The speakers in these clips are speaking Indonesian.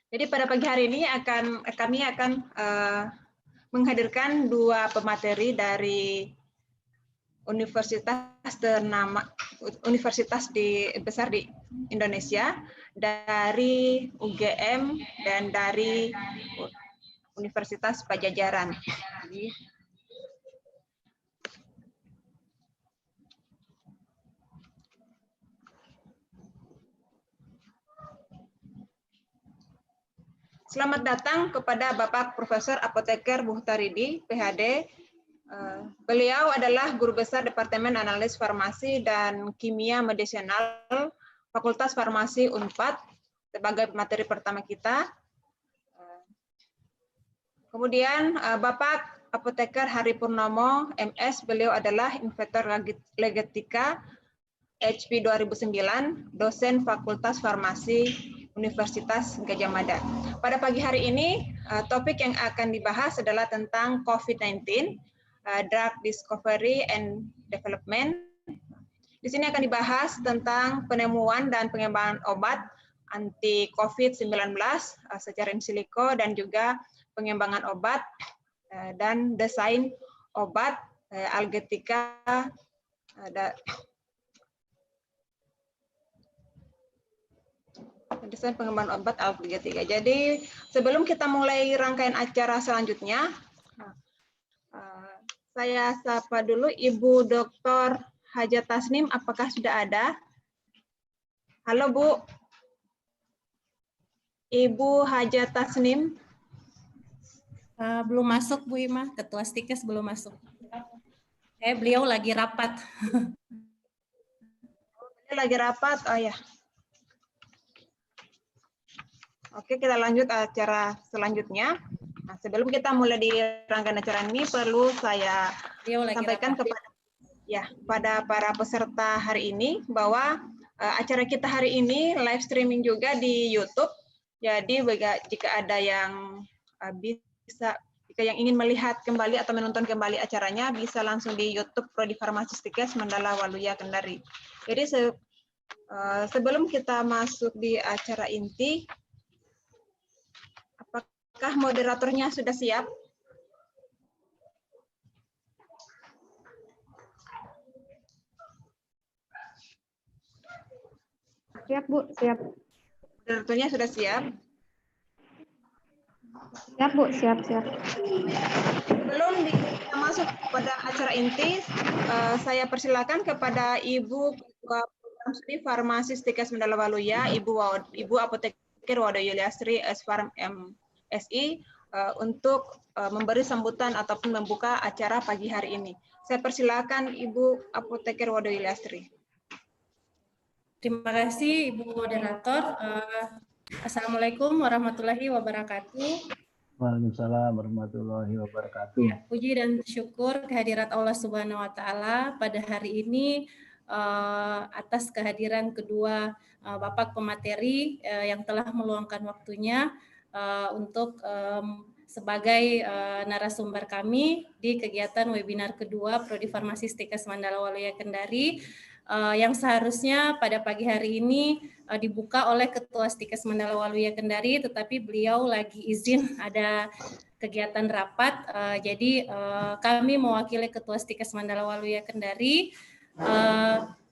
Jadi pada pagi hari ini kami akan menghadirkan dua pemateri dari universitas besar di Indonesia, dari UGM dan dari Universitas Pajajaran. Selamat datang kepada Bapak Profesor Apoteker Muhtaridi, PhD. Beliau adalah Guru Besar Departemen Analis Farmasi dan Kimia Medisinal Fakultas Farmasi Unpad sebagai materi pertama kita. Kemudian Bapak Apoteker Hari Purnomo, MS, beliau adalah Inspektur Legetika HP 2009, dosen Fakultas Farmasi Universitas Gadjah Mada. Pada pagi hari ini, topik yang akan dibahas adalah tentang COVID-19, Drug Discovery and Development. Di sini akan dibahas tentang penemuan dan pengembangan obat anti COVID-19 secara in silico dan juga pengembangan obat dan desain obat Algetika desain pengembangan obat Algetika. Jadi sebelum kita mulai rangkaian acara selanjutnya, saya sapa dulu Ibu Dr. Haja Tasnim, apakah sudah ada? Halo Bu. Ibu Haja Tasnim. Belum masuk Bu Ima, Ketua Stikes belum masuk. Beliau lagi rapat. Lagi rapat, oh ya. Oke, kita lanjut acara selanjutnya. Nah, sebelum kita mulai di rangkaian acara ini, perlu saya sampaikan kepada para peserta hari ini bahwa acara kita hari ini live streaming juga di YouTube. Jadi jika ada yang jika yang ingin melihat kembali atau menonton kembali acaranya, bisa langsung di YouTube Prodi Farmasi Stikes Mandala Waluya Kendari. Jadi sebelum kita masuk di acara inti, apakah moderatornya sudah siap? Siap, Bu. Siap. Moderatornya sudah siap? Siap, Bu. Siap. Sebelum kita masuk pada acara inti, saya persilakan kepada Ibu Ketua Program Studi Farmasi Stikes Mandala Waluya, Ibu Apoteker Wado Yuliastri, S-Farm MSI, untuk memberi sambutan ataupun membuka acara pagi hari ini. Saya persilakan Ibu Apoteker Wado Yuliastri. Terima kasih Ibu Moderator. Assalamualaikum warahmatullahi wabarakatuh. Waalaikumsalam warahmatullahi wabarakatuh. Ya, puji dan syukur kehadirat Allah Subhanahu wa Ta'ala pada hari ini atas kehadiran kedua Bapak pemateri yang telah meluangkan waktunya untuk sebagai narasumber kami di kegiatan webinar kedua Prodi Farmasi Stikes Mandala Waluya Kendari yang seharusnya pada pagi hari ini dibuka oleh Ketua Stikes Mandala Waluya Kendari, tetapi beliau lagi izin ada kegiatan rapat. Jadi kami mewakili Ketua Stikes Mandala Waluya Kendari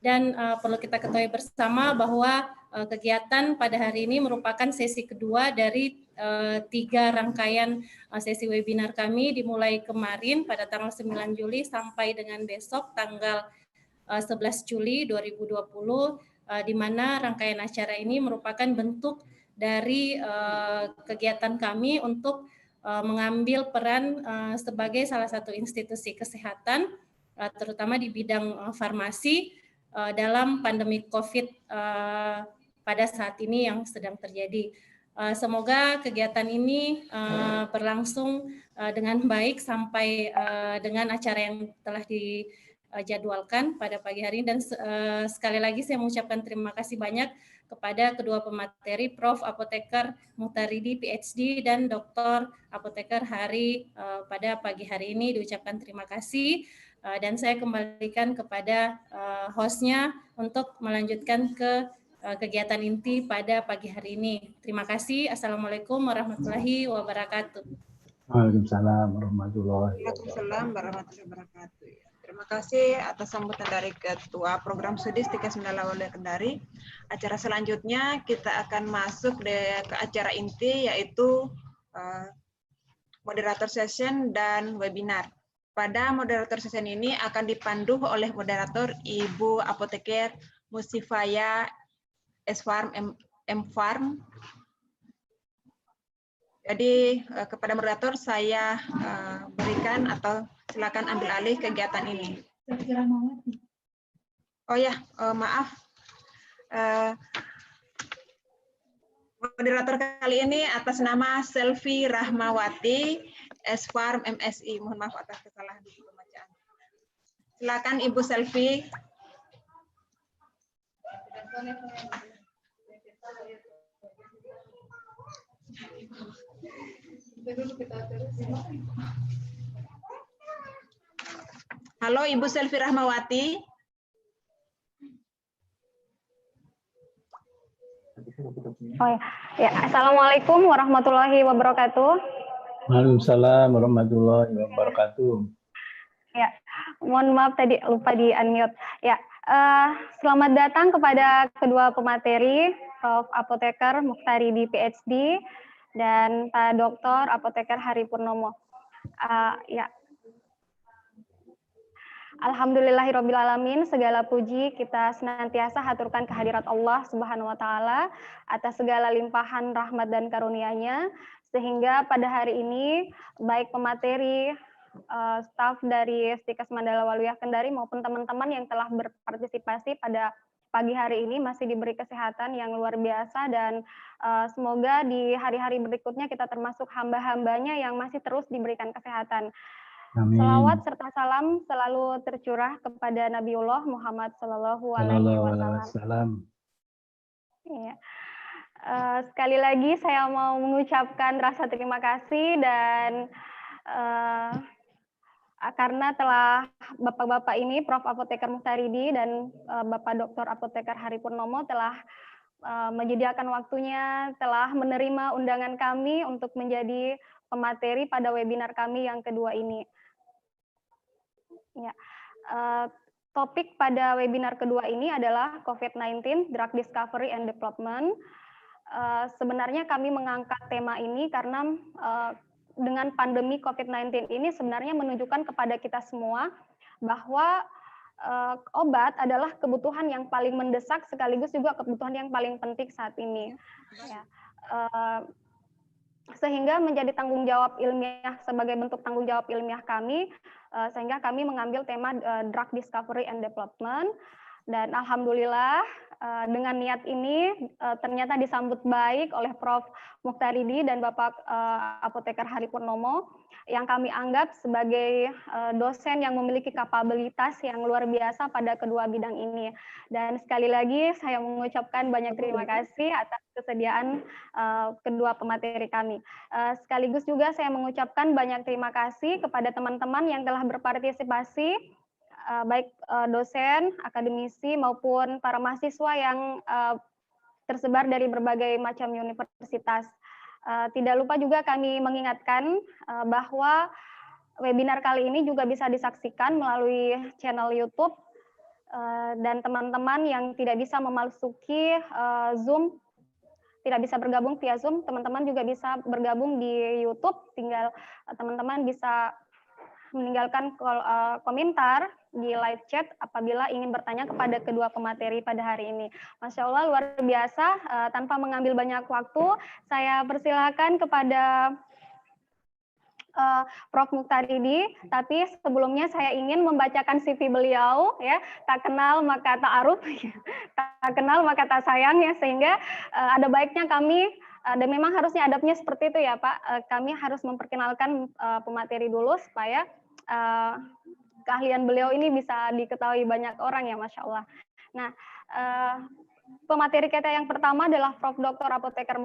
dan perlu kita ketahui bersama bahwa kegiatan pada hari ini merupakan sesi kedua dari 3 rangkaian sesi webinar kami, dimulai kemarin pada tanggal 9 Juli sampai dengan besok tanggal 11 Juli 2020, di mana rangkaian acara ini merupakan bentuk dari kegiatan kami untuk mengambil peran sebagai salah satu institusi kesehatan, terutama di bidang farmasi dalam pandemi COVID pada saat ini yang sedang terjadi. Semoga kegiatan ini berlangsung dengan baik sampai dengan acara yang telah dijadwalkan pada pagi hari ini. Dan sekali lagi saya mengucapkan terima kasih banyak kepada kedua pemateri, Prof. Apoteker Muhtaridi, PhD, dan Dr. Apoteker Hari pada pagi hari ini. Diucapkan terima kasih. Dan saya kembalikan kepada hostnya untuk melanjutkan ke kegiatan inti pada pagi hari ini. Terima kasih. Assalamualaikum warahmatullahi wabarakatuh. Waalaikumsalam warahmatullahi Waalaikumsalam warahmatullahi wabarakatuh. Terima kasih atas sambutan dari Ketua Program Studi Stika Sembilan Lawalaya Kendari. Acara selanjutnya kita akan masuk ke acara inti, yaitu moderator session dan webinar. Pada moderator session ini akan dipandu oleh moderator Ibu Apoteker Musifaya S-Farm M-Farm. Jadi kepada moderator saya berikan atau silakan ambil alih kegiatan ini. Oh ya, maaf. Moderator kali ini atas nama Selvi Rahmawati, S-Farm MSI. Mohon maaf atas kesalahan di pembacaan. Silakan Ibu Selvi. Halo Ibu Selvi Rahmawati. Oh ya, Assalamualaikum warahmatullahi wabarakatuh. Waalaikumsalam warahmatullahi wabarakatuh. Ya, mohon maaf tadi lupa di unmute. Ya, selamat datang kepada kedua pemateri, Prof. Apoteker Mukhtaridi PhD dan Pak Dr. Apoteker Hari Purnomo. Ya, Alhamdulillahirrabbilalamin, segala puji kita senantiasa haturkan kehadirat Allah Subhanahu wa Ta'ala atas segala limpahan rahmat dan karunia-Nya, sehingga pada hari ini baik pemateri, staf dari Stikas Mandala Waluya Kendari maupun teman-teman yang telah berpartisipasi pada pagi hari ini masih diberi kesehatan yang luar biasa, dan semoga di hari-hari berikutnya kita termasuk hamba-hambanya yang masih terus diberikan kesehatan. Amin. Salawat serta salam selalu tercurah kepada Nabiullah Muhammad Sallallahu Alaihi Wasallam. Ya. Sekali lagi saya mau mengucapkan rasa terima kasih, dan karena telah Bapak-Bapak ini, Prof. Apoteker Mukhtaridi dan Bapak Dr. Apoteker Hari Purnomo telah menyediakan waktunya, telah menerima undangan kami untuk menjadi pemateri pada webinar kami yang kedua ini. Ya, topik pada webinar kedua ini adalah COVID-19 Drug Discovery and Development. Sebenarnya kami mengangkat tema ini karena dengan pandemi COVID-19 ini sebenarnya menunjukkan kepada kita semua bahwa obat adalah kebutuhan yang paling mendesak sekaligus juga kebutuhan yang paling penting saat ini. Ya. Sehingga menjadi tanggung jawab ilmiah, sebagai bentuk tanggung jawab ilmiah kami, sehingga kami mengambil tema Drug Discovery and Development, dan alhamdulillah dengan niat ini ternyata disambut baik oleh Prof. Mukhtaridi dan Bapak Apoteker Hari Purnomo, yang kami anggap sebagai dosen yang memiliki kapabilitas yang luar biasa pada kedua bidang ini. Dan sekali lagi saya mengucapkan banyak terima kasih atas kesediaan kedua pemateri kami. Sekaligus juga saya mengucapkan banyak terima kasih kepada teman-teman yang telah berpartisipasi, baik dosen, akademisi, maupun para mahasiswa yang tersebar dari berbagai macam universitas. Tidak lupa juga kami mengingatkan bahwa webinar kali ini juga bisa disaksikan melalui channel YouTube, dan teman-teman yang tidak bisa memasuki Zoom, tidak bisa bergabung via Zoom, teman-teman juga bisa bergabung di YouTube. Tinggal teman-teman bisa meninggalkan komentar di live chat apabila ingin bertanya kepada kedua pemateri pada hari ini. Masya Allah, luar biasa. Tanpa mengambil banyak waktu, saya persilakan kepada Prof. Mukhtaridi. Tapi sebelumnya saya ingin membacakan CV beliau, ya. Tak kenal maka tak aruf, tak kenal maka tak sayang, ya. Sehingga ada baiknya kami, dan memang harusnya adabnya seperti itu ya Pak, kami harus memperkenalkan pemateri dulu supaya keahlian beliau ini bisa diketahui banyak orang, ya, Masya Allah. Nah, pemateri kita yang pertama adalah Prof. Dr. Apoteker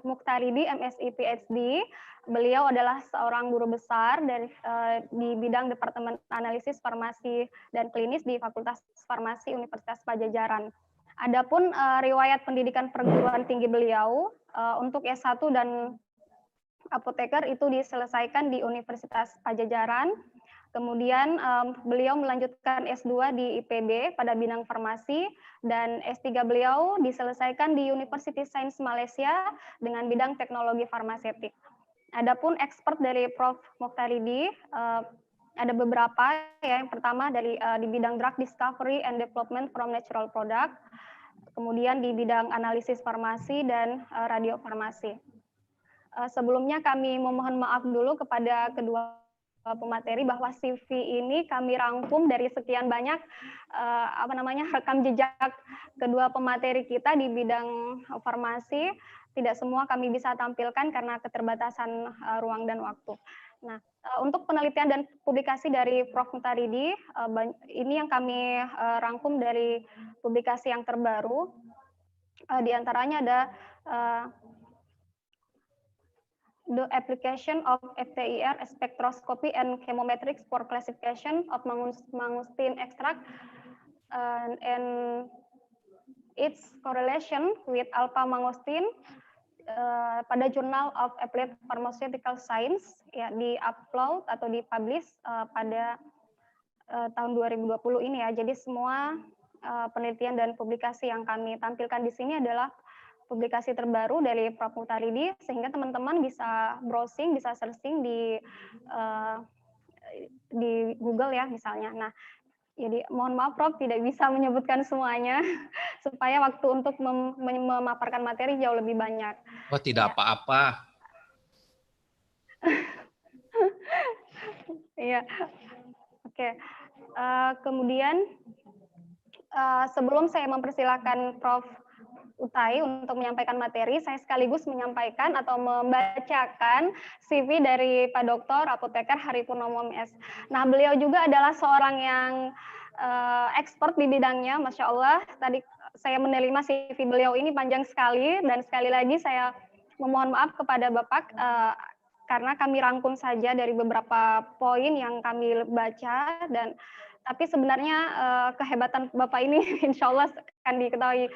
Mukhtaridi, MSI PhD. Beliau adalah seorang guru besar di bidang Departemen Analisis Farmasi dan Klinis di Fakultas Farmasi Universitas Padjadjaran. Adapun riwayat pendidikan perguruan tinggi beliau untuk S1 dan apoteker itu diselesaikan di Universitas Pajajaran. Kemudian beliau melanjutkan S2 di IPB pada bidang farmasi, dan S3 beliau diselesaikan di University Science Malaysia dengan bidang teknologi farmasetik. Adapun expert dari Prof. Mokhtaridi ada beberapa, ya. Yang pertama di bidang drug discovery and development from natural product, kemudian di bidang analisis farmasi dan radiofarmasi. Sebelumnya kami memohon maaf dulu kepada kedua pemateri bahwa CV ini kami rangkum dari sekian banyak rekam jejak kedua pemateri kita di bidang farmasi. Tidak semua kami bisa tampilkan karena keterbatasan ruang dan waktu. Nah, untuk penelitian dan publikasi dari Prof. Mokhtaridi, ini yang kami rangkum dari publikasi yang terbaru. Di antaranya ada the application of FTIR spectroscopy and chemometrics for classification of mangosteen extract and its correlation with alpha mangosteen pada Journal of Applied Pharmaceutical Science, ya, di-upload atau di-publish pada tahun 2020 ini, ya. Jadi semua penelitian dan publikasi yang kami tampilkan di sini adalah publikasi terbaru dari Prof. Mokhtaridi, sehingga teman-teman bisa browsing, bisa searching di Google, ya, misalnya. Nah, jadi mohon maaf Prof, tidak bisa menyebutkan semuanya supaya waktu untuk memaparkan materi jauh lebih banyak. Oh, tidak apa-apa. Iya. Oke. Kemudian sebelum saya mempersilahkan Prof. Utai untuk menyampaikan materi, saya sekaligus menyampaikan atau membacakan CV dari Pak Dr. Apoteker Hari Purnomo MS. Nah, beliau juga adalah seorang yang expert di bidangnya, Masya Allah. Tadi saya menerima CV beliau ini panjang sekali, dan sekali lagi saya memohon maaf kepada Bapak karena kami rangkum saja dari beberapa poin yang kami baca, dan tapi sebenarnya kehebatan Bapak ini insya Allah akan diketahui,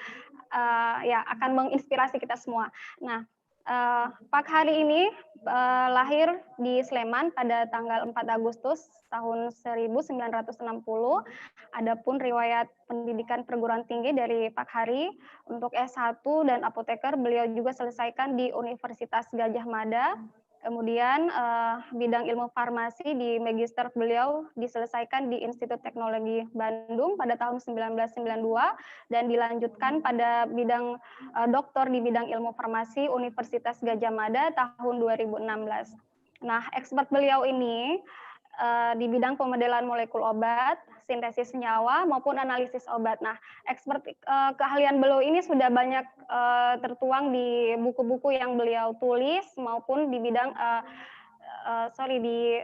ya, akan menginspirasi kita semua. Nah, Pak Hari ini lahir di Sleman pada tanggal 4 Agustus tahun 1960. Adapun riwayat pendidikan perguruan tinggi dari Pak Hari untuk S1 dan apoteker beliau juga selesaikan di Universitas Gadjah Mada. Kemudian bidang ilmu farmasi di magister beliau diselesaikan di Institut Teknologi Bandung pada tahun 1992 dan dilanjutkan pada bidang doktor di bidang ilmu farmasi Universitas Gadjah Mada tahun 2016. Nah, expert beliau ini di bidang pemodelan molekul obat, sintesis senyawa maupun analisis obat. Nah, expert keahlian beliau ini sudah banyak tertuang di buku-buku yang beliau tulis maupun di bidang di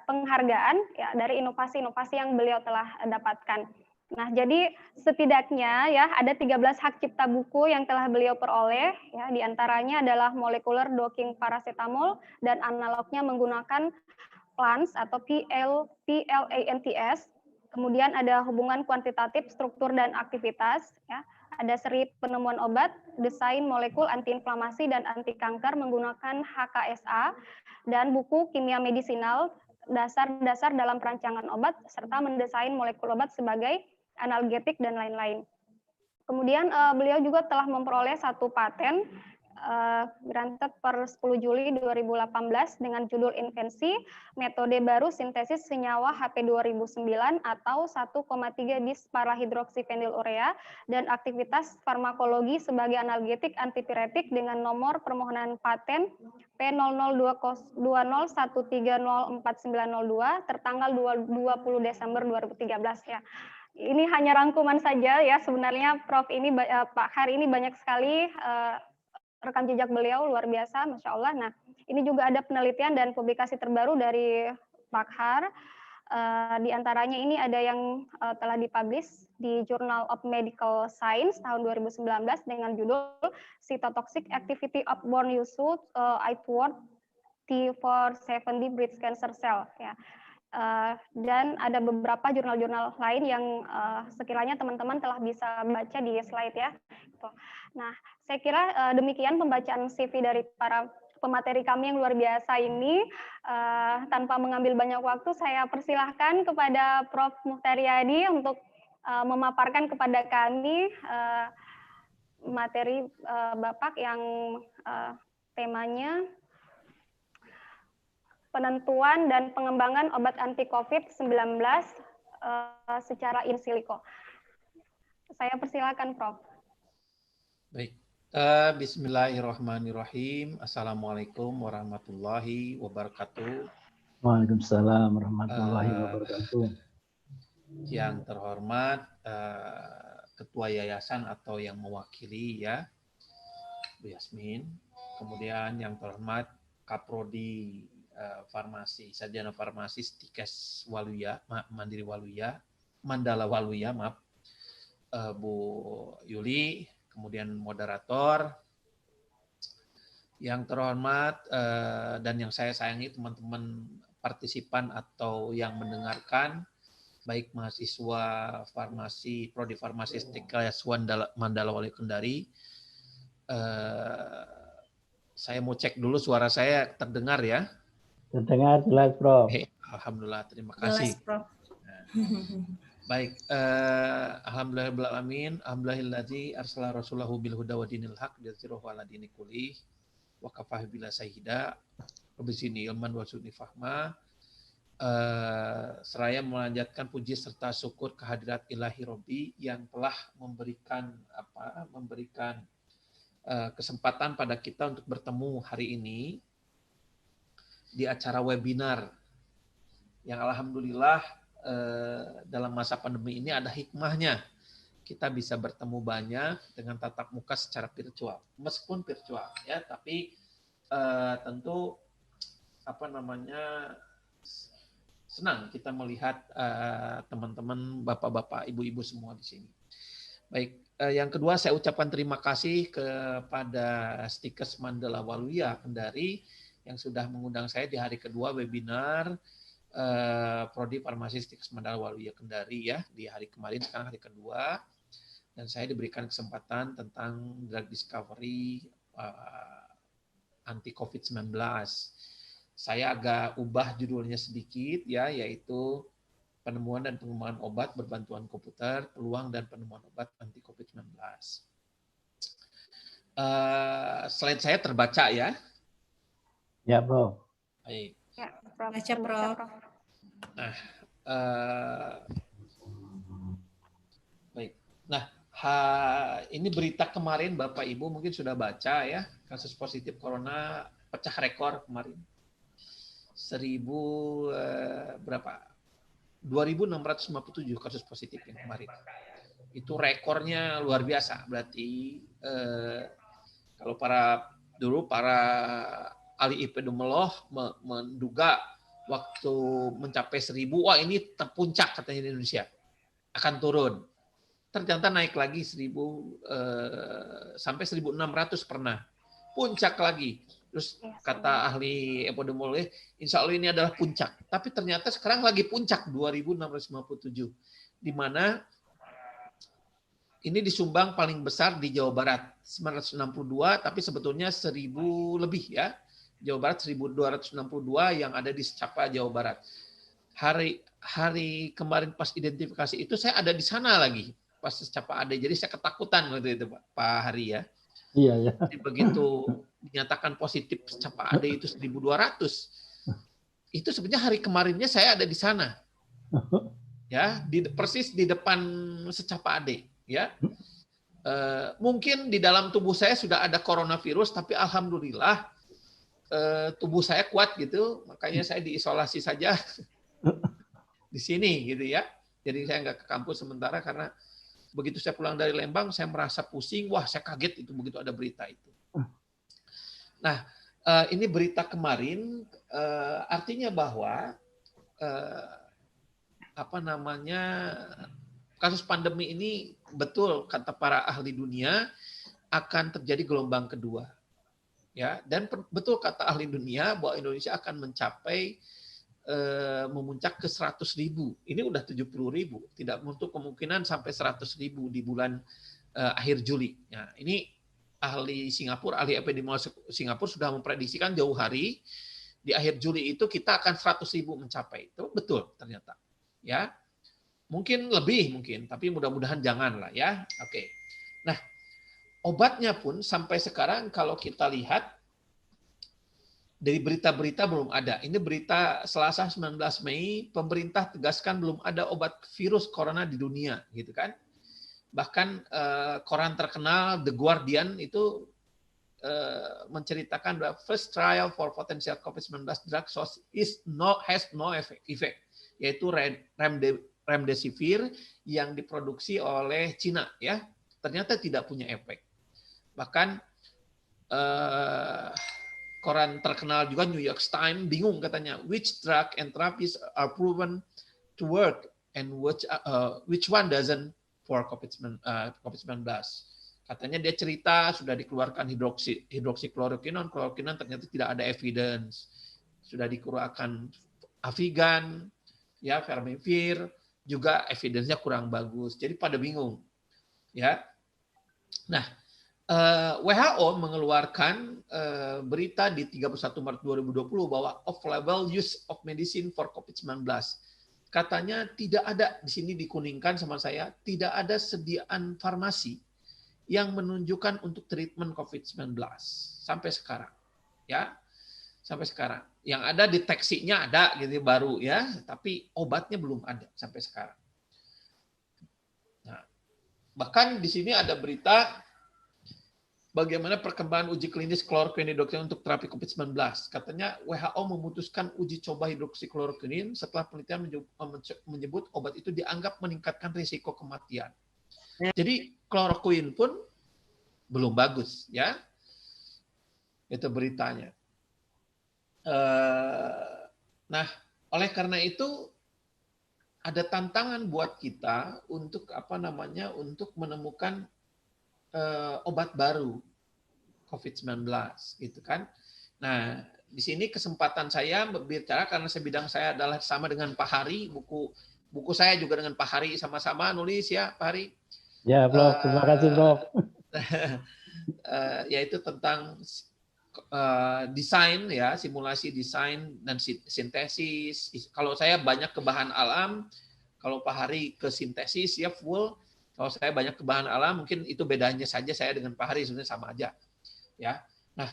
penghargaan ya dari inovasi-inovasi yang beliau telah dapatkan. Nah, jadi setidaknya ya ada 13 hak cipta buku yang telah beliau peroleh, ya, di antaranya adalah molecular docking paracetamol dan analognya menggunakan PLANTS atau PLANTS. Kemudian ada hubungan kuantitatif, struktur dan aktivitas, ya. Ada seri penemuan obat, desain molekul antiinflamasi dan anti kanker menggunakan HKSA, dan buku kimia medisinal, dasar-dasar dalam perancangan obat, serta mendesain molekul obat sebagai analgetik dan lain-lain. Kemudian beliau juga telah memperoleh 1 paten granted per 10 Juli 2018 dengan judul invensi metode baru sintesis senyawa HP 2009 atau 1,3 bis parahidroksifenilurea dan aktivitas farmakologi sebagai analgetik antipiretik dengan nomor permohonan paten P002013049902 tertanggal 20 Desember 2013, ya. Ini hanya rangkuman saja, ya. Sebenarnya Prof ini Pak Hari ini banyak sekali rekam jejak beliau, luar biasa, Masya Allah. Nah, ini juga ada penelitian dan publikasi terbaru dari Pak Har. Di antaranya ini ada yang telah dipublish di Journal of Medical Science tahun 2019 dengan judul Cytotoxic Activity of Borne Usage Outward T470 Breast Cancer Cell. Ya. dan ada beberapa jurnal-jurnal lain yang sekiranya teman-teman telah bisa baca di slide ya. Nah, saya kira demikian pembacaan CV dari para pemateri kami yang luar biasa ini. Tanpa mengambil banyak waktu, saya persilahkan kepada Prof. Muhtaryadi untuk memaparkan kepada kami materi Bapak yang temanya penentuan dan pengembangan obat anti COVID-19 secara in silico. Saya persilakan, Prof. Baik. Bismillahirrahmanirrahim. Assalamualaikum warahmatullahi wabarakatuh. Waalaikumsalam warahmatullahi wabarakatuh. Yang terhormat Ketua Yayasan atau yang mewakili ya, Bu Yasmin. Kemudian yang terhormat Kaprodi Farmasi, Sarjana Farmasi Stikes Waluya, Mandiri Waluya, Mandala Waluya, maaf, Bu Yuli, kemudian moderator, yang terhormat dan yang saya sayangi teman-teman partisipan atau yang mendengarkan, baik mahasiswa farmasi, prodi farmasi Stikes Mandala Waluya Kendari. Saya mau cek dulu suara saya terdengar ya. Terdengar jelas, Prof. Alhamdulillah, terima kasih. Jelas, Prof. Baik, alhamdulillahirabbil alhamdulillazi arsala rasulahu bil huda wa dinil haq liyudhhirahu 'ala dini kullih wa kafahu bila syahida wa bisini ilman wa sunni fahma. Seraya melanjutkan puji serta syukur kehadirat Ilahi Robbi yang telah memberikan kesempatan pada kita untuk bertemu hari ini di acara webinar yang alhamdulillah dalam masa pandemi ini ada hikmahnya. Kita bisa bertemu banyak dengan tatap muka secara virtual, meskipun virtual ya, tapi tentu senang kita melihat teman-teman, bapak-bapak, ibu-ibu semua di sini. Baik, yang kedua saya ucapkan terima kasih kepada Stikes Mandala Waluya Kendari yang sudah mengundang saya di hari kedua webinar Prodi Farmasi Stikes Mandala Waluya Kendari ya, di hari kemarin, sekarang hari kedua, dan saya diberikan kesempatan tentang drug discovery anti COVID-19. Saya agak ubah judulnya sedikit ya, yaitu penemuan dan pengembangan obat berbantuan komputer, peluang dan penemuan obat anti COVID-19. Slide saya terbaca ya. Ya, Prof. Baik. Ya, Prof. Baca, Prof. Nah, baik. Nah, ini berita kemarin Bapak Ibu mungkin sudah baca ya, kasus positif corona pecah rekor kemarin. 2.657 kasus positif yang kemarin. Itu rekornya luar biasa. Berarti kalau para ahli epidemiolog menduga waktu mencapai 1.000, wah ini terpuncak katanya di Indonesia, akan turun. Ternyata naik lagi 1.000 sampai 1.600 pernah. Puncak lagi. Terus kata ahli epidemiolog, insya Allah ini adalah puncak. Tapi ternyata sekarang lagi puncak 2.657. Di mana ini disumbang paling besar di Jawa Barat, 962, tapi sebetulnya 1.000 lebih ya. Jawa Barat 1.262 yang ada di Secapa Jawa Barat. Hari kemarin pas identifikasi itu saya ada di sana lagi pas Secapa ada. Jadi saya ketakutan waktu itu Pak Hari ya. Iya ya. Jadi begitu dinyatakan positif Secapa ada itu 1.200. Itu sebenarnya hari kemarinnya saya ada di sana. Ya, persis di depan Secapa Ade ya. Mungkin di dalam tubuh saya sudah ada coronavirus, tapi alhamdulillah tubuh saya kuat gitu, makanya saya diisolasi saja di sini gitu ya. Jadi saya nggak ke kampus sementara karena begitu saya pulang dari Lembang saya merasa pusing, wah saya kaget itu begitu ada berita itu. Nah ini berita kemarin artinya bahwa kasus pandemi ini betul kata para ahli dunia akan terjadi gelombang kedua. Ya, dan betul kata ahli dunia bahwa Indonesia akan mencapai memuncak ke 100.000. Ini udah 70.000. Tidak menutup kemungkinan sampai 100.000 di bulan akhir Juli. Nah, ini ahli epidemiolog Singapura sudah memprediksikan jauh hari di akhir Juli itu kita akan 100.000 mencapai. Itu betul ternyata. Ya. Mungkin lebih tapi mudah-mudahan janganlah ya. Oke. Nah, obatnya pun sampai sekarang kalau kita lihat dari berita-berita belum ada. Ini berita Selasa 19 Mei, pemerintah tegaskan belum ada obat virus corona di dunia, gitu kan. Bahkan koran terkenal The Guardian itu menceritakan bahwa first trial for potential COVID-19 drug has no effect, yaitu remdesivir yang diproduksi oleh Cina, ya, ternyata tidak punya efek. Bahkan koran terkenal juga New York Times bingung katanya, which drug and therapies are proven to work and which one doesn't for COVID-19. Katanya dia cerita sudah dikeluarkan hidroksiklorokinon ternyata tidak ada evidence. Sudah dikeluarkan Avigan, ya, Fermivir, juga evidence-nya kurang bagus. Jadi pada bingung. Ya. Nah, WHO mengeluarkan berita di 31 Maret 2020 bahwa off-label use of medicine for COVID-19. Katanya tidak ada, di sini dikuningkan sama saya, tidak ada sediaan farmasi yang menunjukkan untuk treatment COVID-19 sampai sekarang. Ya, sampai sekarang. Yang ada deteksinya ada gitu baru ya, tapi obatnya belum ada sampai sekarang. Nah, bahkan di sini ada berita bagaimana perkembangan uji klinis kloroquinidoksin untuk terapi COVID-19. Katanya WHO memutuskan uji coba hidroksikloroquinin setelah penelitian menyebut obat itu dianggap meningkatkan risiko kematian. Jadi kloroquin pun belum bagus, ya. Itu beritanya. Nah, oleh karena itu ada tantangan buat kita untuk untuk menemukan obat baru COVID-19, gitu kan. Nah, di sini kesempatan saya berbicara karena bidang saya adalah sama dengan Pak Hari, buku saya juga dengan Pak Hari sama-sama nulis ya, Pak Hari. Ya, Prof. Terima kasih, Prof. Yaitu tentang desain ya, simulasi desain dan sintesis. Kalau saya banyak ke bahan alam, kalau Pak Hari ke sintesis ya full. Kalau saya banyak ke bahan alam, mungkin itu bedanya saja saya dengan Pak Hari sebenarnya sama aja. Ya. Nah,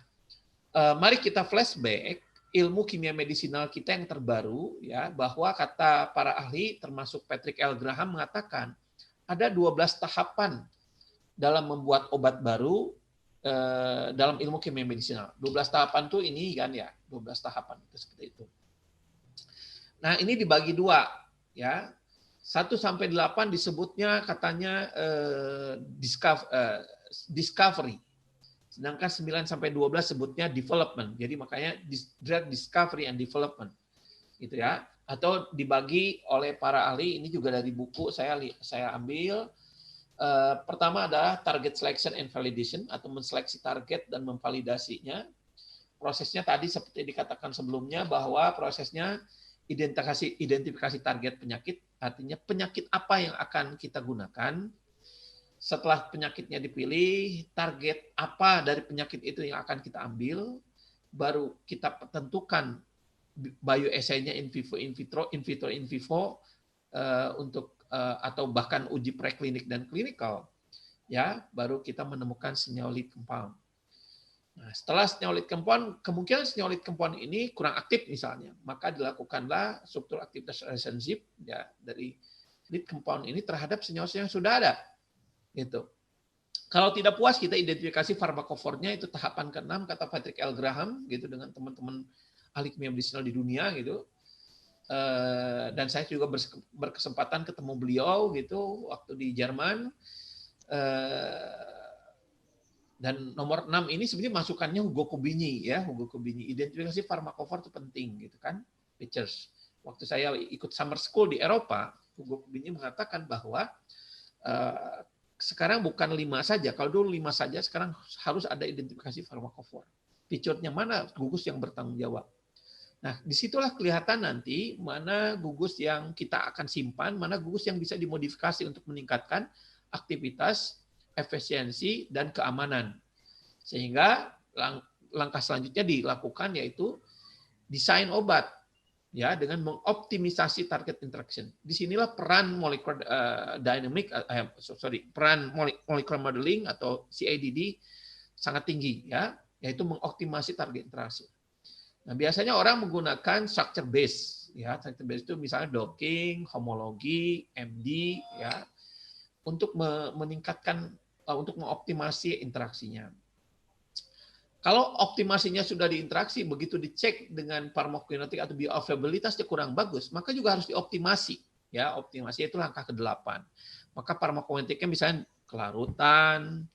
mari kita flashback ilmu kimia medisinal kita yang terbaru ya, bahwa kata para ahli termasuk Patrick L. Graham mengatakan ada 12 tahapan dalam membuat obat baru dalam ilmu kimia medisinal. 12 tahapan tuh ini kan ya, 12 tahapan itu seperti itu. Nah, ini dibagi dua ya. 1 sampai 8 disebutnya katanya discovery. Sedangkan 9 sampai 12 sebutnya development. Jadi makanya drug discovery and development. Gitu ya. Atau dibagi oleh para ahli, ini juga dari buku saya ambil. Pertama adalah target selection and validation, atau menseleksi target dan memvalidasinya. Prosesnya tadi seperti dikatakan sebelumnya bahwa prosesnya identifikasi target penyakit, artinya penyakit apa yang akan kita gunakan. Setelah penyakitnya dipilih, target apa dari penyakit itu yang akan kita ambil, baru kita tentukan bioassay-nya in vivo, in vitro, in vivo untuk atau bahkan uji preklinik dan klinikal, ya, baru kita menemukan senyawa lead compound. Nah, setelah senyawa lead compound, kemungkinan senyawa lead compound ini kurang aktif misalnya, maka dilakukanlah struktur aktivitas relationship ya dari lead compound ini terhadap senyawa yang sudah ada. Gitu. Kalau tidak puas, kita identifikasi farmakofornya, itu tahapan ke-6 kata Patrick L. Graham gitu, dengan teman-teman ahli kimia medisinal di dunia gitu. Dan saya juga berkesempatan ketemu beliau gitu waktu di Jerman. Dan nomor 6 ini sebenarnya masukannya Hugo Kubini ya, Hugo Kubini. Identifikasi farmakofor itu penting gitu kan, features. Waktu saya ikut summer school di Eropa, Hugo Kubini mengatakan bahwa sekarang bukan 5 saja, kalau dulu 5 saja, sekarang harus ada identifikasi farmakofor. Feature-nya mana gugus yang bertanggung jawab. Nah, disitulah kelihatan nanti mana gugus yang kita akan simpan, mana gugus yang bisa dimodifikasi untuk meningkatkan aktivitas, efisiensi, dan keamanan. Sehingga langkah selanjutnya dilakukan yaitu desain obat ya dengan mengoptimisasi target interaction. Disinilah peran peran molecular modeling atau CADD sangat tinggi ya, yaitu mengoptimasi target interaksi. Nah, biasanya orang menggunakan structure base ya, structure base itu misalnya docking, homologi, MD ya, untuk meningkatkan untuk mengoptimasi interaksinya. Kalau optimasinya sudah diinteraksi, begitu dicek dengan farmakokinetik atau bioavailabilitasnya kurang bagus, maka juga harus dioptimasi. Ya, optimasi itu langkah ke-8. Maka farmakokinetiknya misalnya kelarutan,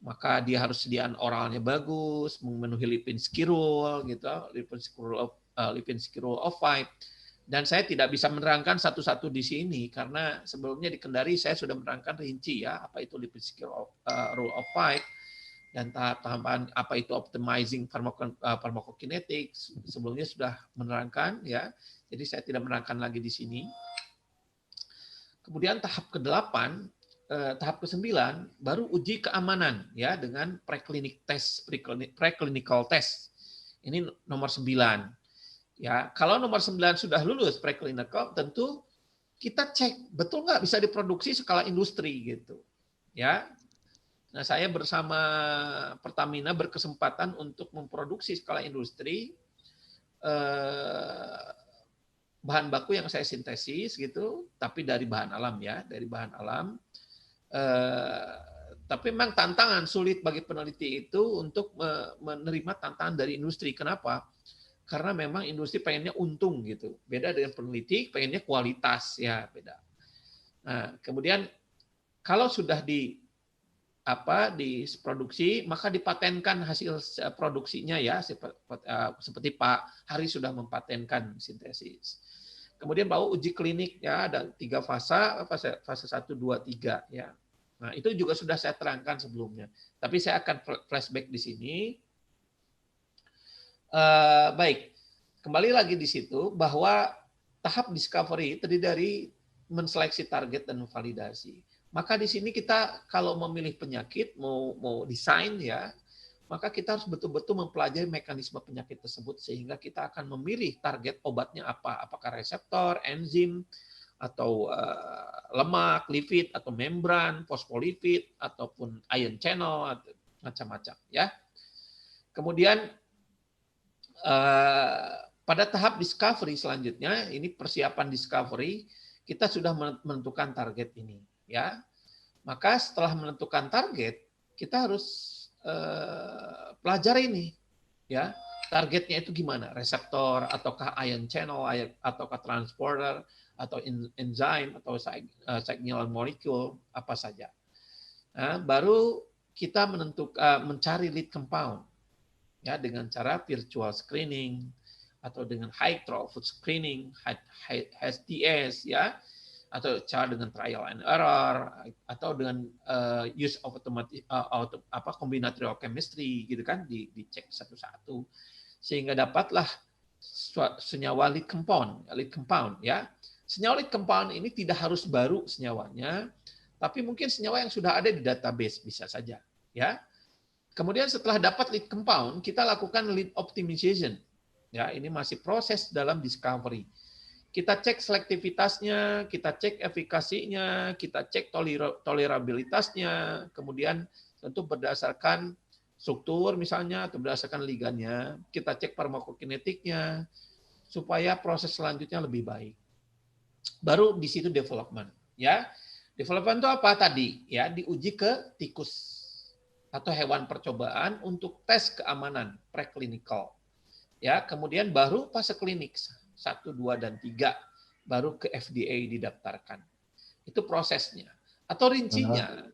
maka dia harus sediaan oralnya bagus, memenuhi lipinskirol, gitu, lipinskirol O5. Dan saya tidak bisa menerangkan satu-satu di sini karena sebelumnya di Kendari saya sudah menerangkan rinci ya apa itu lipinskirol rule of 5 dan tahap-tahapan apa itu optimizing pharmacokinetic sebelumnya sudah menerangkan ya. Jadi saya tidak menerangkan lagi di sini. Kemudian tahap ke-8 tahap ke-9 baru uji keamanan ya dengan preclinical test. Ini nomor 9. Ya, kalau nomor 9 sudah lulus preclinical tentu kita cek betul nggak bisa diproduksi skala industri gitu. Ya. Nah, saya bersama Pertamina berkesempatan untuk memproduksi skala industri bahan baku yang saya sintesis gitu, tapi dari bahan alam ya, dari bahan alam. Tapi memang tantangan sulit bagi peneliti itu untuk menerima tantangan dari industri. Kenapa? Karena memang industri pengennya untung gitu. Beda dengan peneliti, pengennya kualitas ya beda. Nah, kemudian kalau sudah diproduksi, maka dipatenkan hasil produksinya ya, seperti Pak Hari sudah mempatenkan sintesis. Kemudian baru uji klinik ya, ada 3 fase 1, 2, 3 ya. Nah, itu juga sudah saya terangkan sebelumnya. Tapi saya akan flashback di sini. Baik, kembali lagi di situ bahwa tahap discovery terdiri dari menseleksi target dan validasi. Maka di sini kita kalau memilih penyakit, mau desain ya, maka kita harus betul-betul mempelajari mekanisme penyakit tersebut sehingga kita akan memilih target obatnya apa, apakah reseptor, enzim, atau lemak, lipid, atau membran, fosfolipid, ataupun ion channel, atau macam-macam ya. Kemudian pada tahap discovery selanjutnya, ini persiapan discovery, kita sudah menentukan target ini ya. Maka setelah menentukan target, kita harus pelajari ini ya. Targetnya itu gimana? Reseptor ataukah ion channel ataukah transporter atau enzim atau signal molecule apa saja. Nah, baru kita mencari lead compound ya dengan cara virtual screening atau dengan high throughput screening, HTS ya, atau cara dengan trial and error atau dengan use of combinatorial chemistry gitu kan, dicek satu-satu sehingga dapatlah senyawa lead compound ya. Senyawa lead compound ini tidak harus baru senyawanya, tapi mungkin senyawa yang sudah ada di database bisa saja ya. Kemudian setelah dapat lead compound, kita lakukan lead optimization. Ya, ini masih proses dalam discovery. Kita cek selektivitasnya, kita cek efikasinya, kita cek tolerabilitasnya, kemudian tentu berdasarkan struktur misalnya atau berdasarkan ligannya, kita cek farmakokinetiknya supaya proses selanjutnya lebih baik. Baru di situ development, ya. Development itu apa tadi? Ya, diuji ke tikus atau hewan percobaan untuk tes keamanan preclinical. Ya, kemudian baru fase klinik 1, 2 dan 3 baru ke FDA didaftarkan. Itu prosesnya. Atau rincinya.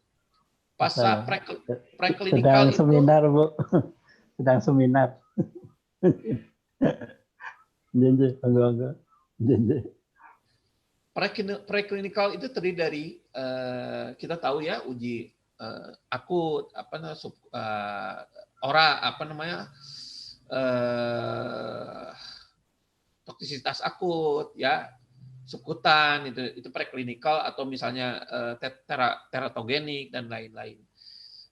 Fase preclinical sedang seminar, Bu. Sedang seminar. Janji, bangga. Janji. Preclinical itu terdiri dari kita tahu ya uji akut toksisitas akut, ya, sukutan, itu preklinikal, atau misalnya teratogenik dan lain-lain.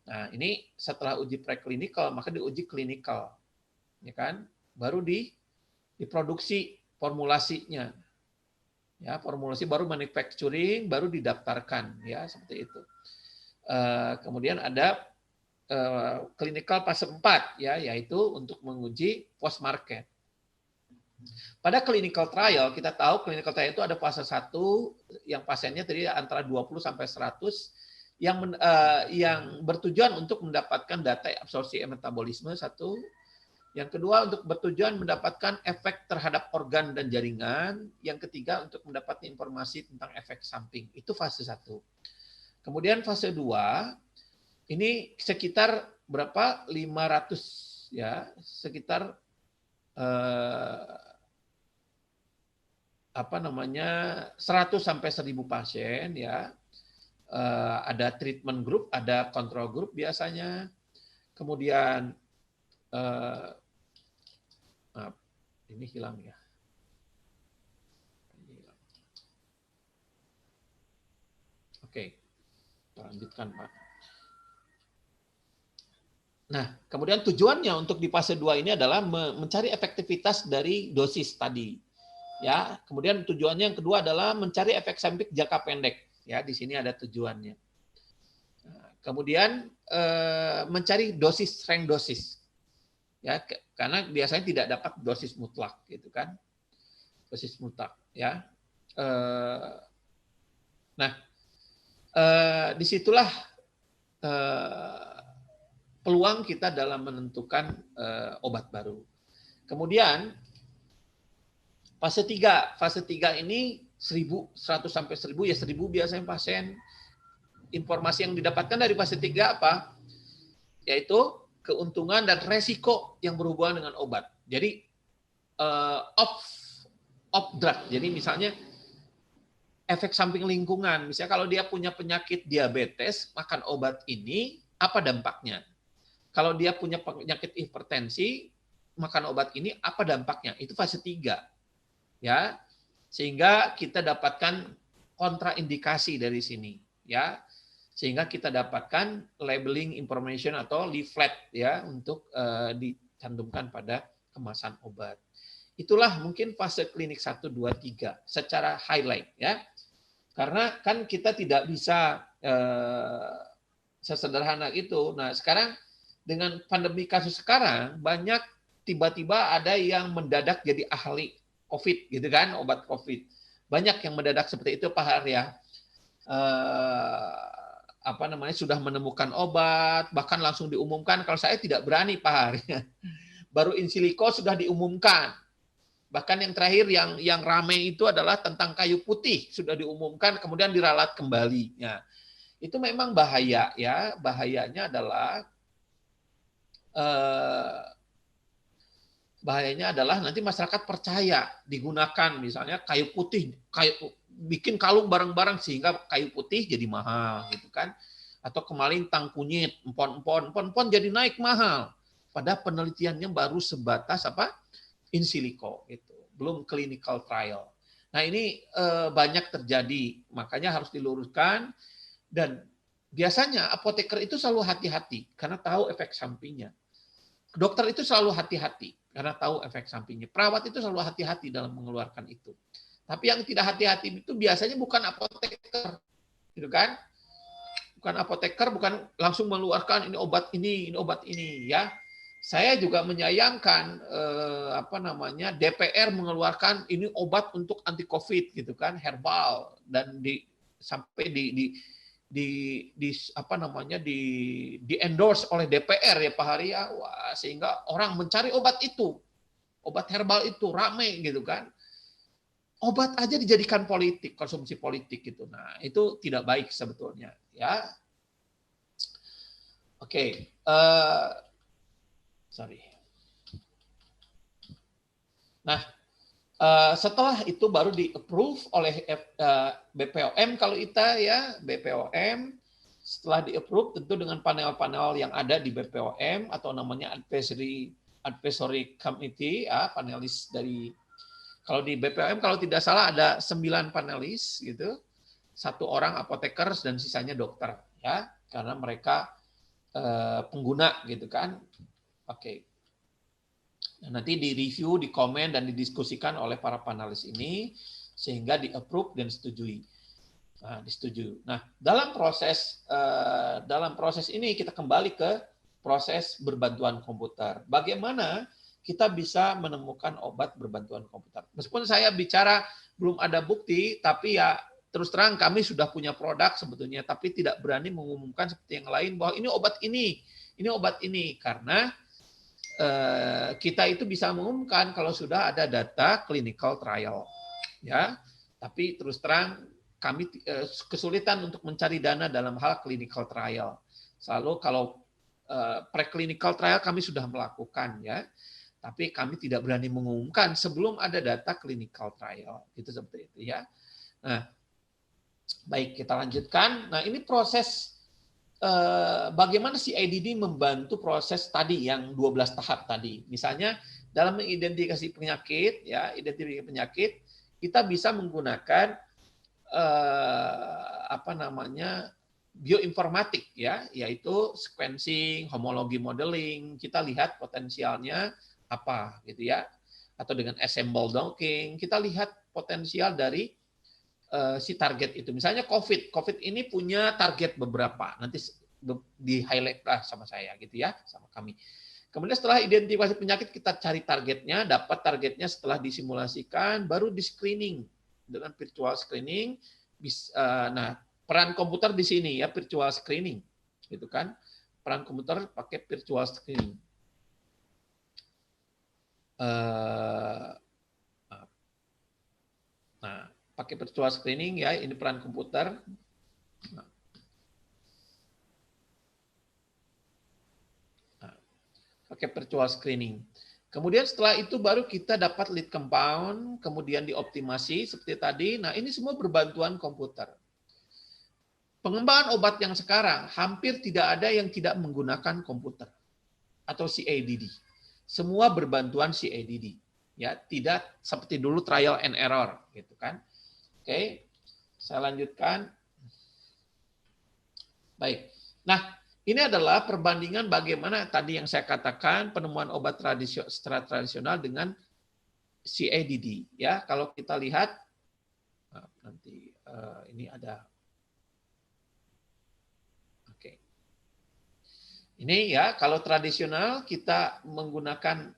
Nah, ini setelah uji preklinikal maka diuji klinikal, ya kan? Baru diproduksi formulasinya. Ya, formulasi baru manufacturing, baru didaftarkan, ya, seperti itu. Kemudian ada clinical fase 4, ya, yaitu untuk menguji post market. Pada clinical trial, kita tahu clinical trial itu ada fase 1 yang pasiennya tadi antara 20 sampai 100 yang bertujuan untuk mendapatkan data absorpsi metabolisme, satu. Yang kedua untuk bertujuan mendapatkan efek terhadap organ dan jaringan. Yang ketiga untuk mendapatkan informasi tentang efek samping. Itu fase 1. Kemudian fase 2 ini sekitar berapa? 500, ya, sekitar 100 sampai 1000 pasien, ya. Ada treatment group, ada control group biasanya. Kemudian ini hilang, ya. Oke, lanjutkan, Pak. Nah, kemudian tujuannya untuk di fase 2 ini adalah mencari efektivitas dari dosis tadi. Ya, kemudian tujuannya yang kedua adalah mencari efek samping jangka pendek. Ya, di sini ada tujuannya. Nah, kemudian mencari dosis, range dosis. Ya, karena biasanya tidak dapat dosis mutlak, gitu kan? Dosis mutlak, ya. Nah, disitulah peluang kita dalam menentukan obat baru. Kemudian fase 3 ini 100 sampai 1000, ya 1000 biasanya pasien. Informasi yang didapatkan dari fase 3 apa? Yaitu keuntungan dan resiko yang berhubungan dengan obat. Jadi off drug. Jadi misalnya efek samping lingkungan. Misalnya kalau dia punya penyakit diabetes, makan obat ini apa dampaknya? Kalau dia punya penyakit hipertensi, makan obat ini apa dampaknya? Itu fase 3. Ya. Sehingga kita dapatkan kontraindikasi dari sini, ya. Sehingga kita dapatkan labeling information atau leaflet, ya, untuk dicantumkan pada kemasan obat. Itulah mungkin fase klinik 1, 2, 3 secara highlight, ya. Karena kan kita tidak bisa sesederhana itu. Nah, sekarang dengan pandemi kasus sekarang, banyak tiba-tiba ada yang mendadak jadi ahli COVID, gitu kan, obat COVID. Banyak yang mendadak seperti itu, Pak Har, ya. Sudah menemukan obat, bahkan langsung diumumkan. Kalau saya tidak berani, Pak Har. Baru Insiliko sudah diumumkan. Bahkan yang terakhir yang ramai itu adalah tentang kayu putih, sudah diumumkan, kemudian diralat kembali. Ya. Itu memang bahaya, ya. Bahayanya adalah nanti masyarakat percaya digunakan misalnya kayu putih, bikin kalung barang-barang sehingga kayu putih jadi mahal, gitu kan? Atau kemalintang kunyit, empon jadi naik mahal. Pada penelitiannya baru sebatas in silico, gitu. Belum clinical trial. Nah, ini banyak terjadi, makanya harus diluruskan. Dan biasanya apoteker itu selalu hati-hati karena tahu efek sampingnya. Dokter itu selalu hati-hati karena tahu efek sampingnya. Perawat itu selalu hati-hati dalam mengeluarkan itu. Tapi yang tidak hati-hati itu biasanya bukan apoteker, gitu kan? Bukan apoteker, bukan langsung mengeluarkan ini obat ini, ya. Saya juga menyayangkan DPR mengeluarkan ini obat untuk anti COVID, gitu kan, herbal, dan sampai di endorse oleh DPR, ya Pak Hari, ya. Wah, sehingga orang mencari obat herbal itu ramai, gitu kan. Obat aja dijadikan politik, konsumsi politik, gitu. Nah, itu tidak baik sebetulnya, ya. Oke, sorry. Nah, setelah itu baru di-approve oleh BPOM kalau kita, ya, BPOM. Setelah di-approve tentu dengan panel-panel yang ada di BPOM atau namanya advisory committee, ya, panelis dari Kalau di BPOM kalau tidak salah ada 9 panelis gitu. 1 orang apoteker dan sisanya dokter ya, karena mereka pengguna gitu kan. Oke. Nah, nanti di review, di komen dan didiskusikan oleh para panelis ini sehingga di-approve dan disetujui. Nah, disetujui. Nah, dalam proses ini kita kembali ke proses berbantuan komputer. Bagaimana kita bisa menemukan obat berbantuan komputer? Meskipun saya bicara belum ada bukti, tapi ya terus terang kami sudah punya produk sebetulnya, tapi tidak berani mengumumkan seperti yang lain bahwa ini obat ini, karena kita itu bisa mengumumkan kalau sudah ada data clinical trial, ya. Tapi terus terang kami kesulitan untuk mencari dana dalam hal clinical trial. Selalu kalau preclinical trial kami sudah melakukan, ya. Tapi kami tidak berani mengumumkan sebelum ada data clinical trial, itu seperti itu, ya. Nah, baik, kita lanjutkan. Nah, ini proses bagaimana si IDD membantu proses tadi yang 12 tahap tadi. Misalnya dalam mengidentifikasi penyakit, ya, identifikasi penyakit, kita bisa menggunakan bioinformatik, ya, yaitu sequencing, homologi modeling. Kita lihat potensialnya apa, gitu ya, atau dengan assemble docking, kita lihat potensial dari si target itu. Misalnya COVID ini punya target beberapa, nanti di highlight lah sama saya gitu ya, sama kami. Kemudian setelah identifikasi penyakit kita cari targetnya, dapat targetnya setelah disimulasikan, baru di screening dengan virtual screening. Nah, peran komputer di sini ya, virtual screening, gitu kan? Peran komputer pakai virtual screening. Nah, pakai virtual screening ya, ini peran komputer. Nah, pakai virtual screening. Kemudian setelah itu baru kita dapat lead compound, kemudian dioptimasi seperti tadi. Nah, ini semua berbantuan komputer. Pengembangan obat yang sekarang hampir tidak ada yang tidak menggunakan komputer atau CADD. Semua berbantuan CADD. Ya, tidak seperti dulu trial and error gitu kan. Oke, saya lanjutkan. Baik. Nah, ini adalah perbandingan bagaimana tadi yang saya katakan penemuan obat secara tradisional dengan CADD. Ya, kalau kita lihat nanti ini ada. Oke. Ini ya, kalau tradisional kita menggunakan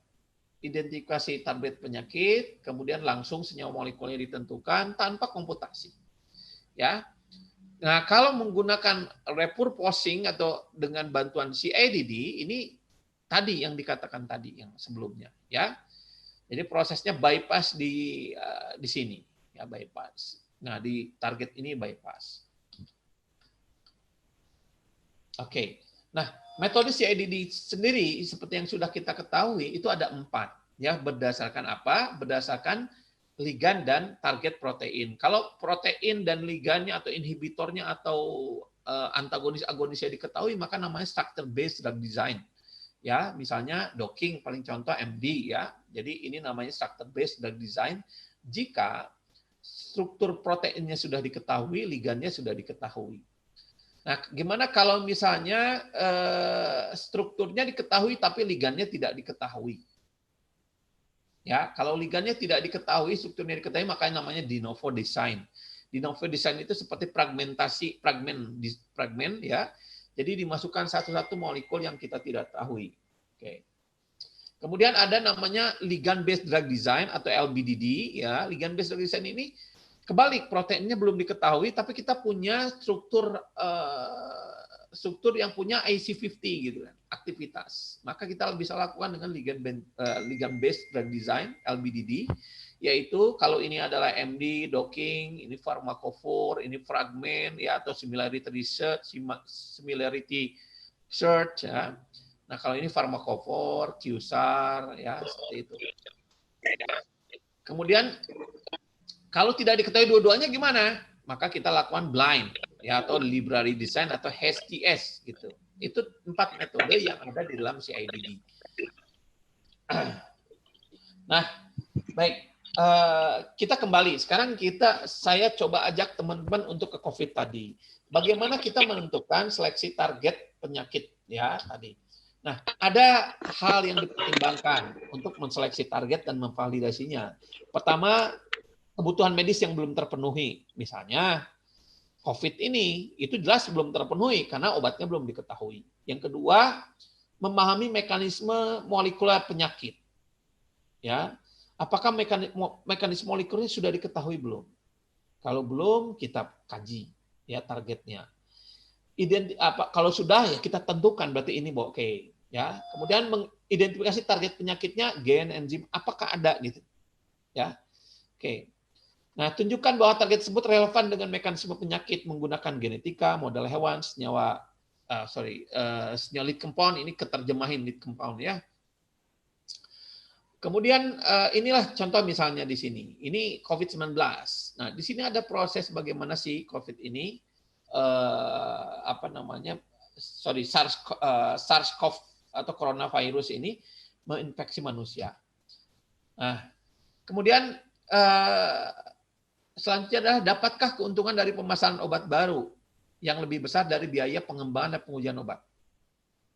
identifikasi target penyakit, kemudian langsung senyawa molekulnya ditentukan tanpa komputasi. Ya. Nah, kalau menggunakan repurposing atau dengan bantuan CADD, ini tadi yang dikatakan tadi yang sebelumnya, ya. Jadi prosesnya bypass di sini, ya, bypass. Nah, di target ini bypass. Oke. Nah, metode CADD sendiri seperti yang sudah kita ketahui itu ada 4, ya, berdasarkan apa? Berdasarkan ligan dan target protein. Kalau protein dan ligannya atau inhibitornya atau antagonis-agonisnya diketahui, maka namanya structure based drug design. Ya, misalnya docking paling contoh MD ya. Jadi ini namanya structure based drug design jika struktur proteinnya sudah diketahui, ligannya sudah diketahui. Nah, gimana kalau misalnya strukturnya diketahui tapi ligannya tidak diketahui? Ya, kalau ligannya tidak diketahui, strukturnya diketahui, makanya namanya de novo design. De novo design itu seperti fragmen ya. Jadi dimasukkan satu-satu molekul yang kita tidak ketahui. Oke. Kemudian ada namanya ligand based drug design atau LBDD ya. Ligand based drug design ini kebalik, proteinnya belum diketahui tapi kita punya struktur yang punya IC50 gitu kan, aktivitas. Maka kita bisa lakukan dengan ligand based drug design LBDD, yaitu kalau ini adalah MD docking, ini pharmacophore, ini fragment ya, atau similarity search ya. Nah, kalau ini pharmacophore, QSAR ya, seperti itu. Kemudian kalau tidak diketahui dua-duanya gimana? Maka kita lakukan blind ya, atau library design atau HTS gitu. Itu 4 metode yang ada di dalam CIDD. Nah, baik. kita kembali. Sekarang saya coba ajak teman-teman untuk ke COVID tadi. Bagaimana kita menentukan seleksi target penyakit ya tadi. Nah, ada hal yang dipertimbangkan untuk menseleksi target dan memvalidasinya. Pertama, kebutuhan medis yang belum terpenuhi. Misalnya, COVID ini itu jelas belum terpenuhi karena obatnya belum diketahui. Yang kedua, memahami mekanisme molekuler penyakit. Ya, apakah mekanisme molekulernya sudah diketahui belum? Kalau belum, kita kaji ya targetnya. Kalau sudah ya kita tentukan berarti ini oke. Ya, kemudian mengidentifikasi target penyakitnya, gen, enzim, apakah ada gitu. Ya, oke. Nah, tunjukkan bahwa target tersebut relevan dengan mekanisme penyakit menggunakan genetika, model hewan, senyawa lead compound, ini keterjemahin lead compound ya. Kemudian inilah contoh misalnya di sini. Ini COVID-19. Nah, di sini ada proses bagaimana sih COVID ini SARS-CoV atau coronavirus ini menginfeksi manusia. Nah, kemudian selanjutnya adalah dapatkah keuntungan dari pemasaran obat baru yang lebih besar dari biaya pengembangan dan pengujian obat?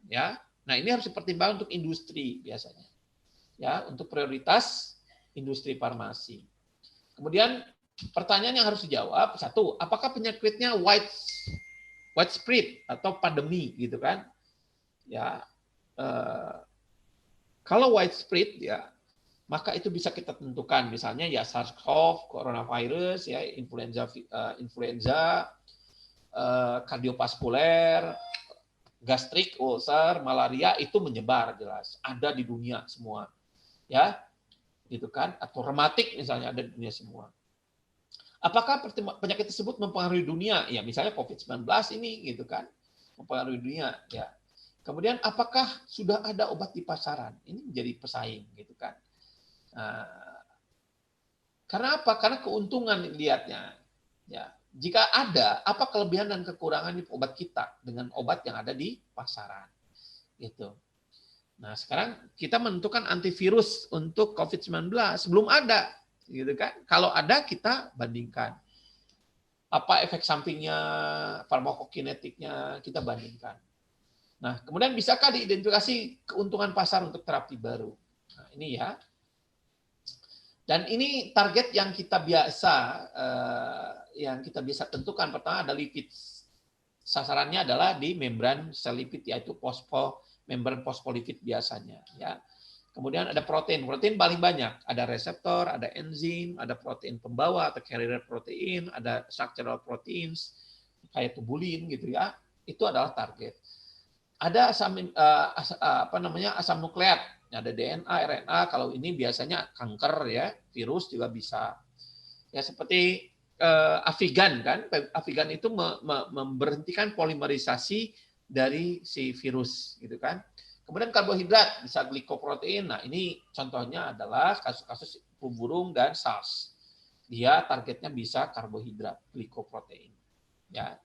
Ya. Nah, ini harus dipertimbangkan untuk industri biasanya. Ya, untuk prioritas industri farmasi. Kemudian pertanyaan yang harus dijawab, satu, apakah penyakitnya widespread atau pandemi gitu kan? Ya, kalau widespread ya, maka itu bisa kita tentukan misalnya ya SARS-CoV, coronavirus, ya influenza, kardiovaskuler, gastrik, ulcer, malaria itu menyebar jelas, ada di dunia semua. Ya, gitu kan? Atau rematik misalnya ada di dunia semua. Apakah penyakit tersebut mempengaruhi dunia? Ya, misalnya COVID-19 ini gitu kan, mempengaruhi dunia. Ya. Kemudian apakah sudah ada obat di pasaran? Ini menjadi pesaing gitu kan. Nah, karena apa? Karena keuntungan lihatnya. Ya, jika ada, apa kelebihan dan kekurangan di obat kita dengan obat yang ada di pasaran? Gitu. Nah, sekarang kita menentukan antivirus untuk COVID-19 belum ada, gitu kan? Kalau ada kita bandingkan. Apa efek sampingnya, farmakokinetiknya kita bandingkan. Nah, kemudian bisakah diidentifikasi keuntungan pasar untuk terapi baru? Nah, ini ya. Dan ini target yang kita biasa tentukan. Pertama ada lipid. Sasarannya adalah di membran sel lipid, yaitu membran fosfolipid biasanya. Ya. Kemudian ada protein. Protein paling banyak. Ada reseptor, ada enzim, ada protein pembawa atau carrier protein, ada structural proteins kayak tubulin gitu ya. Itu adalah target. Ada asam nukleat. Ada DNA, RNA. Kalau ini biasanya kanker ya, virus juga bisa. Ya seperti Avigan kan. Avigan itu memberhentikan polimerisasi dari si virus gitu kan. Kemudian karbohidrat bisa glikoprotein. Nah, ini contohnya adalah kasus-kasus flu burung dan SARS. Dia targetnya bisa karbohidrat, glikoprotein. Ya.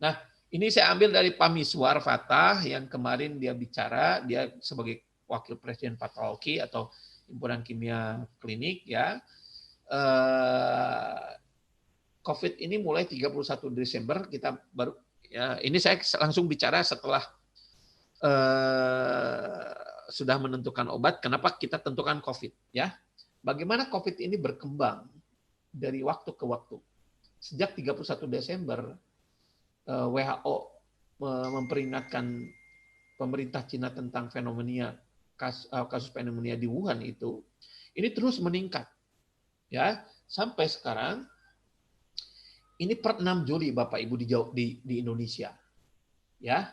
Nah, ini saya ambil dari Pak Miswar Fatah yang kemarin dia bicara, dia sebagai wakil presiden patologi atau himpunan kimia klinik ya. COVID ini mulai 31 Desember kita baru ya, ini saya langsung bicara setelah sudah menentukan obat. Kenapa kita tentukan COVID? Ya, bagaimana COVID ini berkembang dari waktu ke waktu. Sejak 31 Desember, WHO memperingatkan pemerintah Cina tentang kasus pneumonia di Wuhan itu, ini terus meningkat, ya sampai sekarang. Ini per 6 Juli Bapak Ibu di Indonesia, ya.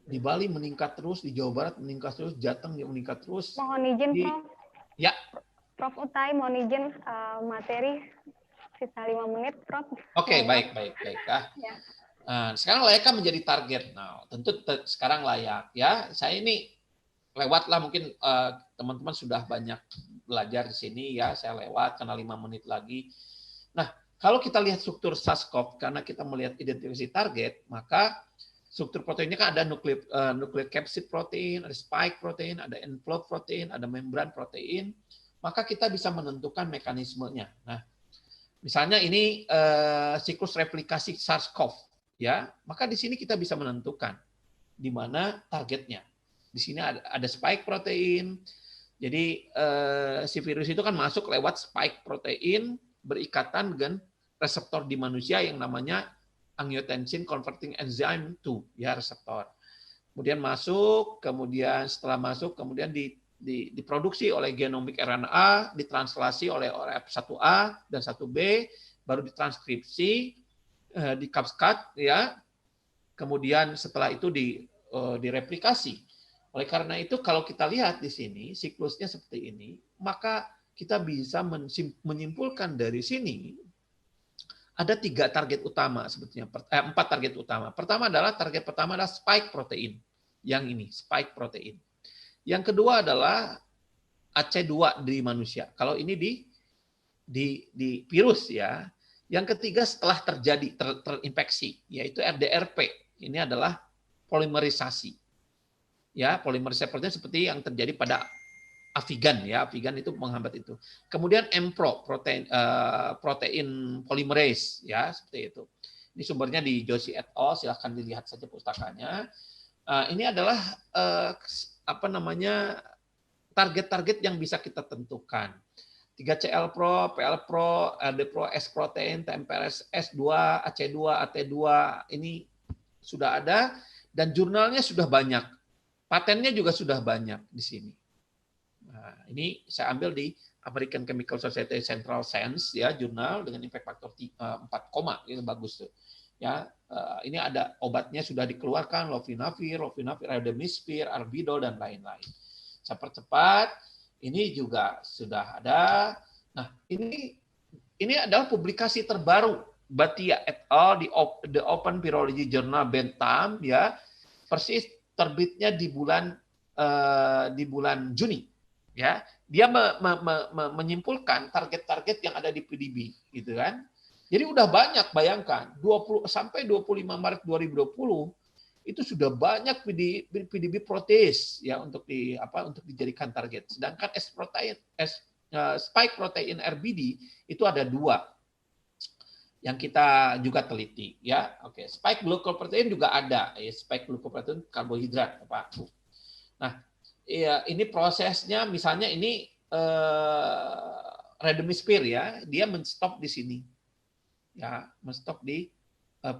Di Bali meningkat terus, di Jawa Barat meningkat terus, Jateng meningkat terus. Mohon izin, Prof. Ya. Prof Utai, mohon izin materi sisa 5 menit, Prof. Oke, baik. Ya. Nah, sekarang layakkah menjadi target? Nah, tentu sekarang layak, ya. Saya ini lewatlah mungkin teman-teman sudah banyak belajar di sini, ya. Saya lewat karena 5 menit lagi. Nah, kalau kita lihat struktur SARS-CoV, karena kita melihat identifikasi target, maka struktur proteinnya kan ada nucleic capsid protein, ada spike protein, ada envelope protein, ada membran protein, maka kita bisa menentukan mekanismenya. Nah, misalnya ini siklus replikasi SARS-CoV, ya, maka di sini kita bisa menentukan di mana targetnya. Di sini ada spike protein. Jadi si virus itu kan masuk lewat spike protein berikatan dengan reseptor di manusia yang namanya angiotensin converting enzyme 2, ya, reseptor. Kemudian masuk, kemudian setelah masuk, kemudian diproduksi oleh genomik RNA, ditranslasi oleh F1A dan 1B, baru ditranskripsi, di CAPSCAD, ya. Kemudian setelah itu direplikasi. Oleh karena itu, kalau kita lihat di sini siklusnya seperti ini, maka kita bisa menyimpulkan dari sini ada 3 target utama sebetulnya, 4 target utama. Pertama adalah target pertama adalah spike protein. Yang ini, spike protein. Yang kedua adalah AC2 di manusia. Kalau ini di virus, ya. Yang ketiga setelah terjadi terinfeksi, yaitu RDRP. Ini adalah polimerisasi. Ya, polimerisasi protein seperti yang terjadi pada Avigan, ya. Avigan itu menghambat itu. Kemudian MPRO, protein polymerase, ya, seperti itu. Ini sumbernya di Joshi et al. Silahkan dilihat saja pustakanya. Ini adalah target-target yang bisa kita tentukan. 3CL Pro, PL Pro, RD Pro, S protein, TMPRS S2, AC2, AT2 ini sudah ada dan jurnalnya sudah banyak. Patennya juga sudah banyak di sini. Nah, ini saya ambil di American Chemical Society Central Science, ya, jurnal dengan impact factor 4, itu bagus tuh. Ya, ini ada obatnya sudah dikeluarkan, lopinavir, remdesivir, Arbido dan lain-lain. Saya percepat, ini juga sudah ada. Nah, ini adalah publikasi terbaru Bhatia et al. Di The Open Virology Journal Bentham, ya, persis terbitnya di bulan Juni, ya. Dia menyimpulkan target-target yang ada di PDB, gitu kan. Jadi udah banyak, bayangkan sampai 25 Maret 2020 itu sudah banyak PDB protease, ya, untuk dijadikan target. Sedangkan spike protein RBD itu ada 2 yang kita juga teliti, ya. Oke, spike glucoprotein juga ada, ya, spike glucoprotein karbohidrat, Pak. Nah, ya, ini prosesnya misalnya ini remdesivir, ya, dia menstop di sini. Ya, menstop di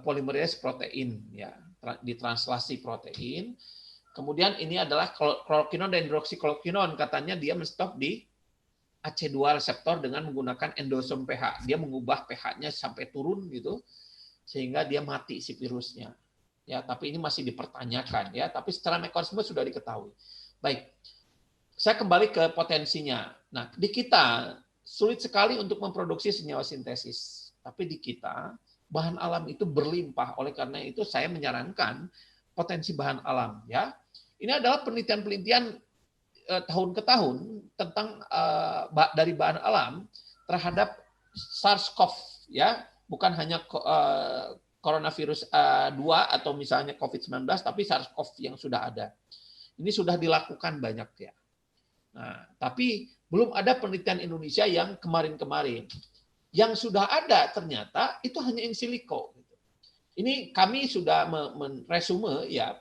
polimerase protein, ya, ditranslasi protein. Kemudian ini adalah klorokinon dan hidroksiklorokinon, katanya dia menstop di AC2 reseptor dengan menggunakan endosom pH. Dia mengubah pH-nya sampai turun gitu sehingga dia mati si virusnya. Ya, tapi ini masih dipertanyakan, ya, tapi secara mekanisme sudah diketahui. Baik. Saya kembali ke potensinya. Nah, di kita sulit sekali untuk memproduksi senyawa sintesis. Tapi di kita, bahan alam itu berlimpah. Oleh karena itu, saya menyarankan potensi bahan alam. Ya, ini adalah penelitian-penelitian tahun ke tahun tentang dari bahan alam terhadap SARS-CoV. Ya, bukan hanya coronavirus 2 atau misalnya COVID-19, tapi SARS-CoV yang sudah ada. Ini sudah dilakukan banyak, ya. Nah, tapi belum ada penelitian Indonesia yang kemarin-kemarin. Yang sudah ada ternyata itu hanya in silico. Ini kami sudah meresume, ya,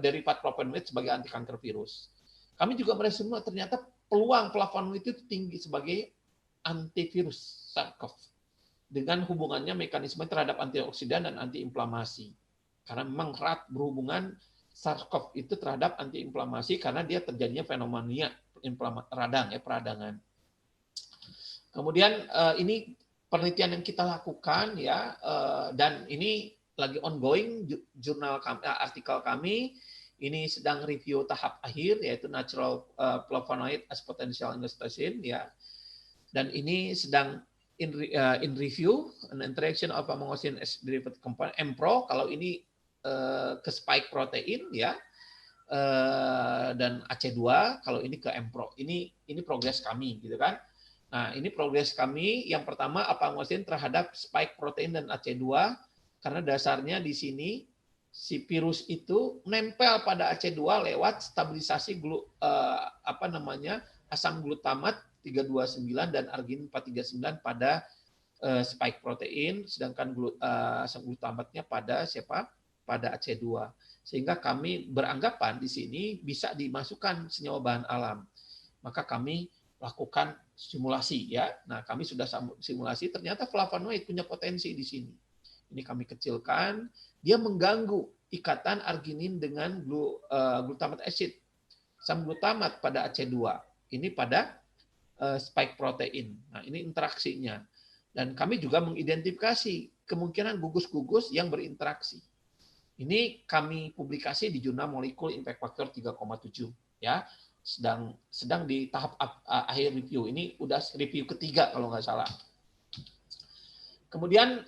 derivat flavonoid sebagai anti kanker virus. Kami juga meresume ternyata peluang flavonoid itu tinggi sebagai antivirus SARS-CoV dengan hubungannya mekanisme terhadap antioksidan dan antiinflamasi. Karena memang erat berhubungan SARS-CoV itu terhadap antiinflamasi karena dia terjadinya fenomena radang, ya, peradangan. Kemudian ini penelitian yang kita lakukan, ya, dan ini lagi ongoing, jurnal kami, artikel kami ini sedang review tahap akhir, yaitu natural flavonoid as potential endocytosin, ya, dan ini sedang in review an interaction of aminoacid as derivative component MPRO. Kalau ini ke spike protein, ya, dan AC2, kalau ini ke MPRO. Ini progres kami, gitu kan. Nah, ini progres kami. Yang pertama, apamorphine terhadap spike protein dan AC2, karena dasarnya di sini si virus itu nempel pada AC2 lewat stabilisasi asam glutamat 329 dan arginin 439 pada spike protein, sedangkan asam glutamatnya pada siapa? Pada AC2. Sehingga kami beranggapan di sini bisa dimasukkan senyawa bahan alam. Maka kami lakukan simulasi ya. Nah, kami sudah simulasi, ternyata flavonoid punya potensi di sini. Ini kami kecilkan, dia mengganggu ikatan arginin dengan glutamat acid. Asam glutamat pada AC2, ini pada spike protein. Nah, ini interaksinya. Dan kami juga mengidentifikasi kemungkinan gugus-gugus yang berinteraksi. Ini kami publikasi di jurnal Molecule Impact Factor 3,7 ya. Sedang di tahap akhir review. Ini udah review ketiga kalau nggak salah. Kemudian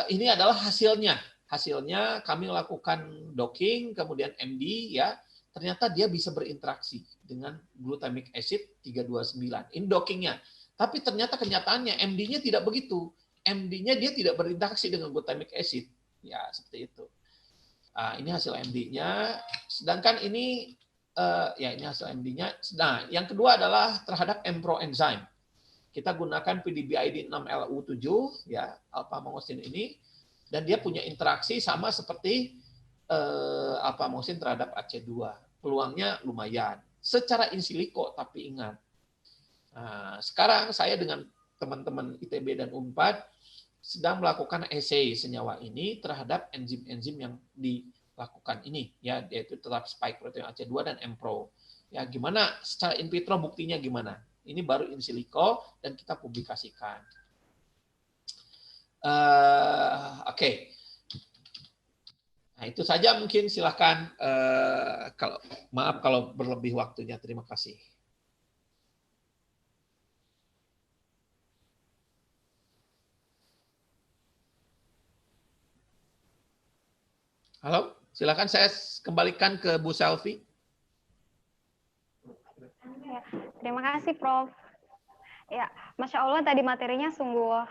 ini adalah hasilnya. Hasilnya kami lakukan docking, kemudian MD ya. Ternyata dia bisa berinteraksi dengan glutamic acid 329. Ini dockingnya. Tapi ternyata kenyataannya MD-nya tidak begitu. MD-nya dia tidak berinteraksi dengan glutamic acid. Ya, seperti itu. Ini hasil MD-nya. Sedangkan ini ya ini hasil MD-nya. Nah, yang kedua adalah terhadap mProenzyme. Kita gunakan PDB-ID 6LU7 ya, alpha-amausin ini, dan dia punya interaksi sama seperti alpha-amausin terhadap AC2. Peluangnya lumayan. Secara in silico, tapi ingat. Nah, sekarang saya dengan teman-teman ITB dan UNPAD sedang melakukan assay senyawa ini terhadap enzim-enzim yang dilakukan ini ya, yaitu tetap spike protein AC2 dan mpro. Ya, gimana secara in vitro buktinya gimana? Ini baru in silico dan kita publikasikan. Oke. Nah, itu saja mungkin, silahkan maaf kalau berlebih waktunya. Terima kasih. Halo, silakan saya kembalikan ke Bu Selvi. Ya, terima kasih, Prof. Ya, Masya Allah tadi materinya sungguh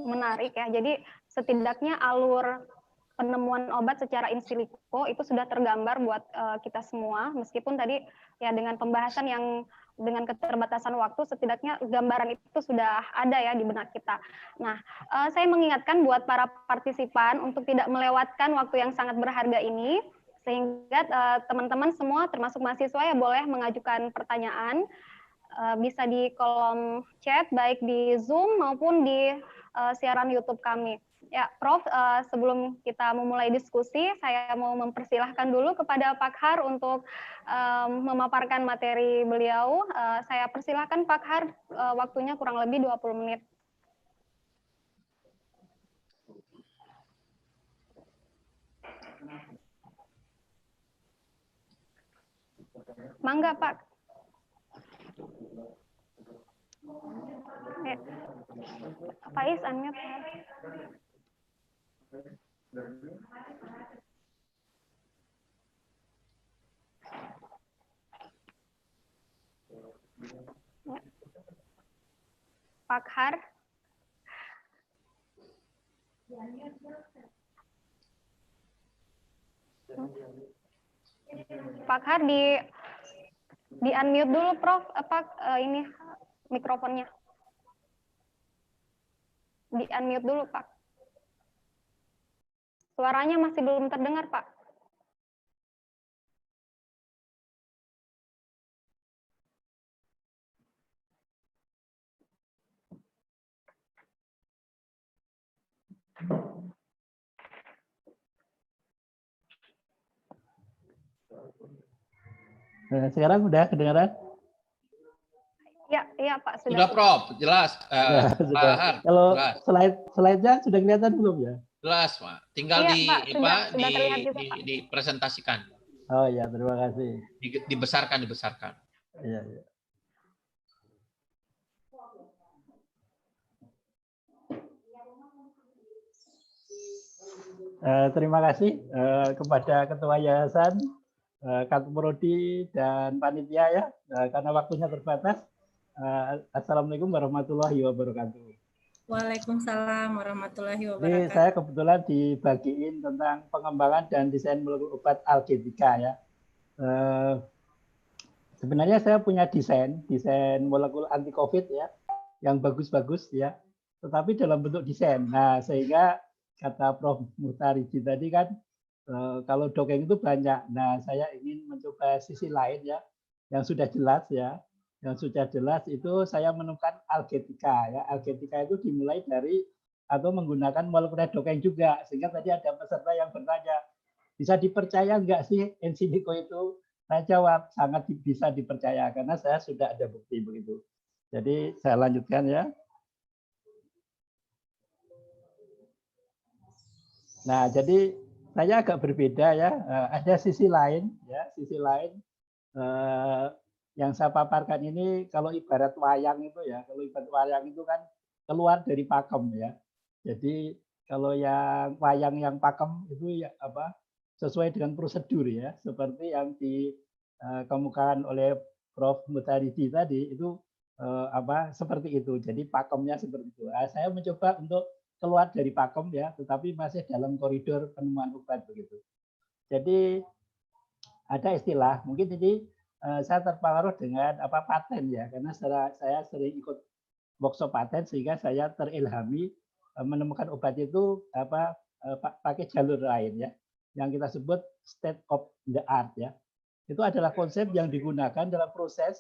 menarik ya. Jadi setidaknya alur penemuan obat secara in silico itu sudah tergambar buat kita semua. Meskipun tadi ya dengan pembahasan yang dengan keterbatasan waktu, setidaknya gambaran itu sudah ada ya di benak kita. Nah, saya mengingatkan buat para partisipan untuk tidak melewatkan waktu yang sangat berharga ini, sehingga teman-teman semua termasuk mahasiswa ya boleh mengajukan pertanyaan, bisa di kolom chat baik di Zoom maupun di siaran YouTube kami. Ya, Prof, sebelum kita memulai diskusi, saya mau mempersilahkan dulu kepada Pak Har untuk memaparkan materi beliau. Saya persilahkan Pak Har, waktunya kurang lebih 20 menit. Mangga, Pak. Pak Is, unmute. Pak Har. Pak Har di unmute dulu, Prof. Ini mikrofonnya. Di unmute dulu, Pak. Suaranya masih belum terdengar, Pak. Sekarang udah kedengaran? Ya, iya Pak. Sudah Prof, jelas. Sudah. Kalau slide-nya sudah kelihatan belum ya? Jelas, Pak. Tinggal iya, Pak, sudah dipresentasikan. Oh ya, terima kasih. Dibesarkan. Iya, iya. Terima kasih kepada Ketua Yayasan, Katu Prodi dan panitia ya, karena waktunya terbatas. Assalamualaikum warahmatullahi wabarakatuh. Waalaikumsalam warahmatullahi Ini wabarakatuh. saya kebetulan dibagiin tentang pengembangan dan desain molekul obat algetika ya. sebenarnya saya punya desain molekul anti COVID ya, yang bagus-bagus ya, tetapi dalam bentuk desain. Nah, sehingga kata Prof. Muhtariji tadi kan, kalau dongeng itu banyak. Nah, saya ingin mencoba sisi lain ya, yang sudah jelas ya. Yang sudah jelas itu saya menemukan algetika ya. Algetika itu dimulai dari atau menggunakan molekuler dongeng juga. Sehingga tadi ada peserta yang bertanya, bisa dipercaya enggak sih in silico itu? Saya jawab sangat bisa dipercaya karena saya sudah ada bukti begitu. Jadi saya lanjutkan ya. Nah, jadi saya agak berbeda ya. Ada sisi lain ya, sisi lain yang saya paparkan ini kalau ibarat wayang itu ya, kalau ibarat wayang itu kan keluar dari pakem ya. Jadi kalau yang wayang yang pakem itu ya apa? Sesuai dengan prosedur ya, seperti yang dikemukakan oleh Prof. Muhtariji tadi itu seperti itu. Jadi pakemnya seperti itu. Saya mencoba untuk keluar dari pakem ya, tetapi masih dalam koridor penemuan obat begitu. Jadi ada istilah, mungkin ini saya terpengaruh dengan paten ya, karena saya sering ikut workshop paten sehingga saya terilhami menemukan obat itu pakai jalur lain ya, yang kita sebut state of the art ya. Itu adalah konsep yang digunakan dalam proses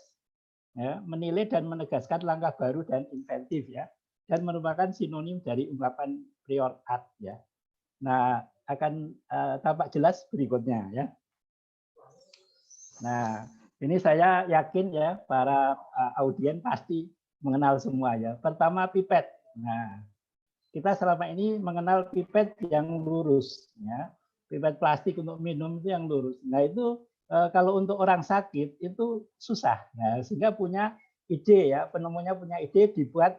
ya, menilai dan menegaskan langkah baru dan inventif ya, dan merupakan sinonim dari ungkapan prior art ya. Nah, akan tampak jelas berikutnya ya. Nah, ini saya yakin ya para audien pasti mengenal semua ya. Pertama pipet. Nah, kita selama ini mengenal pipet yang lurus ya. Pipet plastik untuk minum itu yang lurus. Nah, itu kalau untuk orang sakit itu susah. Nah, sehingga punya ide ya, penemunya punya ide dibuat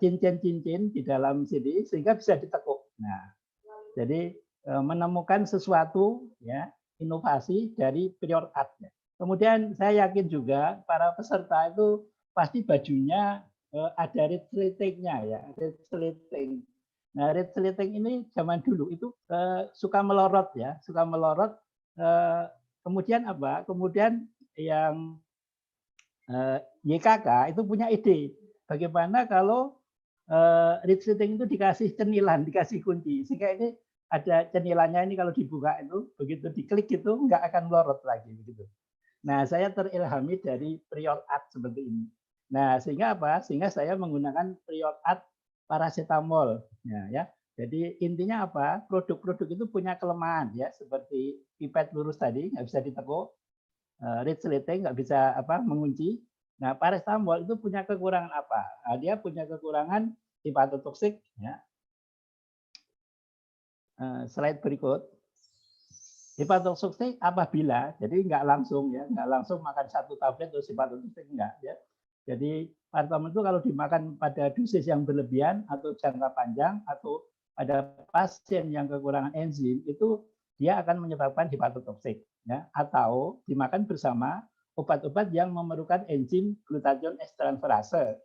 cincin-cincin di dalam sini sehingga bisa ditekuk. Nah, jadi menemukan sesuatu ya, inovasi dari prior art. Kemudian saya yakin juga para peserta itu pasti bajunya ada resletingnya ya, resleting. Nah, resleting ini zaman dulu itu suka melorot ya, suka melorot. Kemudian apa? Kemudian yang YKK itu punya ide bagaimana kalau resleting itu dikasih cenilan, dikasih kunci, sehingga ini ada cenilannya ini kalau dibuka itu begitu diklik itu nggak akan melorot lagi begitu. Nah, saya terilhami dari prior art seperti ini. Nah, sehingga apa? Sehingga saya menggunakan prior art paracetamol. Ya. Jadi intinya apa? Produk-produk itu punya kelemahan ya, seperti pipet lurus tadi nggak bisa ditekuk, resleting nggak bisa mengunci. Nah, paracetamol itu punya kekurangan apa? Nah, dia punya kekurangan hepatotoksik. Ya. Slide berikut. Hepatotoksik apabila, jadi nggak langsung ya, nggak langsung makan satu tablet terus hepatotoksik enggak ya. Jadi paracetamol itu kalau dimakan pada dosis yang berlebihan atau jangka panjang atau pada pasien yang kekurangan enzim itu dia akan menyebabkan hepatotoksik ya, atau dimakan bersama obat-obat yang memerlukan enzim glutathione transferase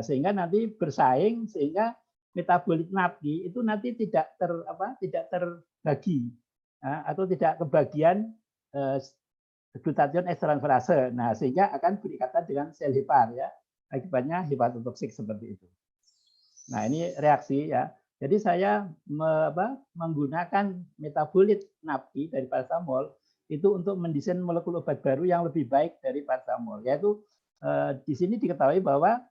sehingga nanti bersaing sehingga metabolit nafki itu nanti tidak terbagi atau tidak kebagian glutathione transferase. Nah, sehingga akan berikatan dengan sel hepar ya. Akibatnya hepatotoksik seperti itu. Nah, ini reaksi ya. Jadi saya menggunakan metabolit nafki dari paracetamol itu untuk mendesain molekul obat baru yang lebih baik dari paracetamol. Yaitu di sini diketahui bahwa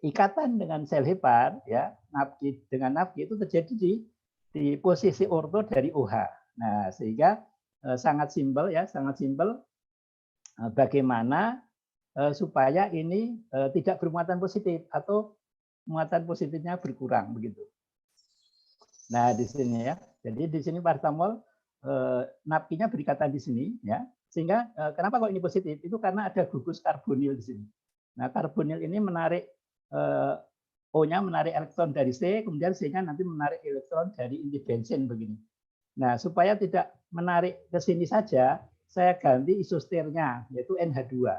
ikatan dengan sel hepar ya, nafki dengan nafki itu terjadi di posisi orto dari OH. Nah, sehingga sangat simpel ya, sangat simpel bagaimana supaya ini tidak bermuatan positif atau muatan positifnya berkurang begitu. Nah, di sini ya. Jadi di sini paracetamol nafkinya berikatan di sini ya. Sehingga kenapa kok ini positif? Itu karena ada gugus karbonil di sini. Nah, karbonil ini menarik O-nya menarik elektron dari C, kemudian C-nya nanti menarik elektron dari inti bensin begini. Nah, supaya tidak menarik ke sini saja, saya ganti isosternya, yaitu NH2.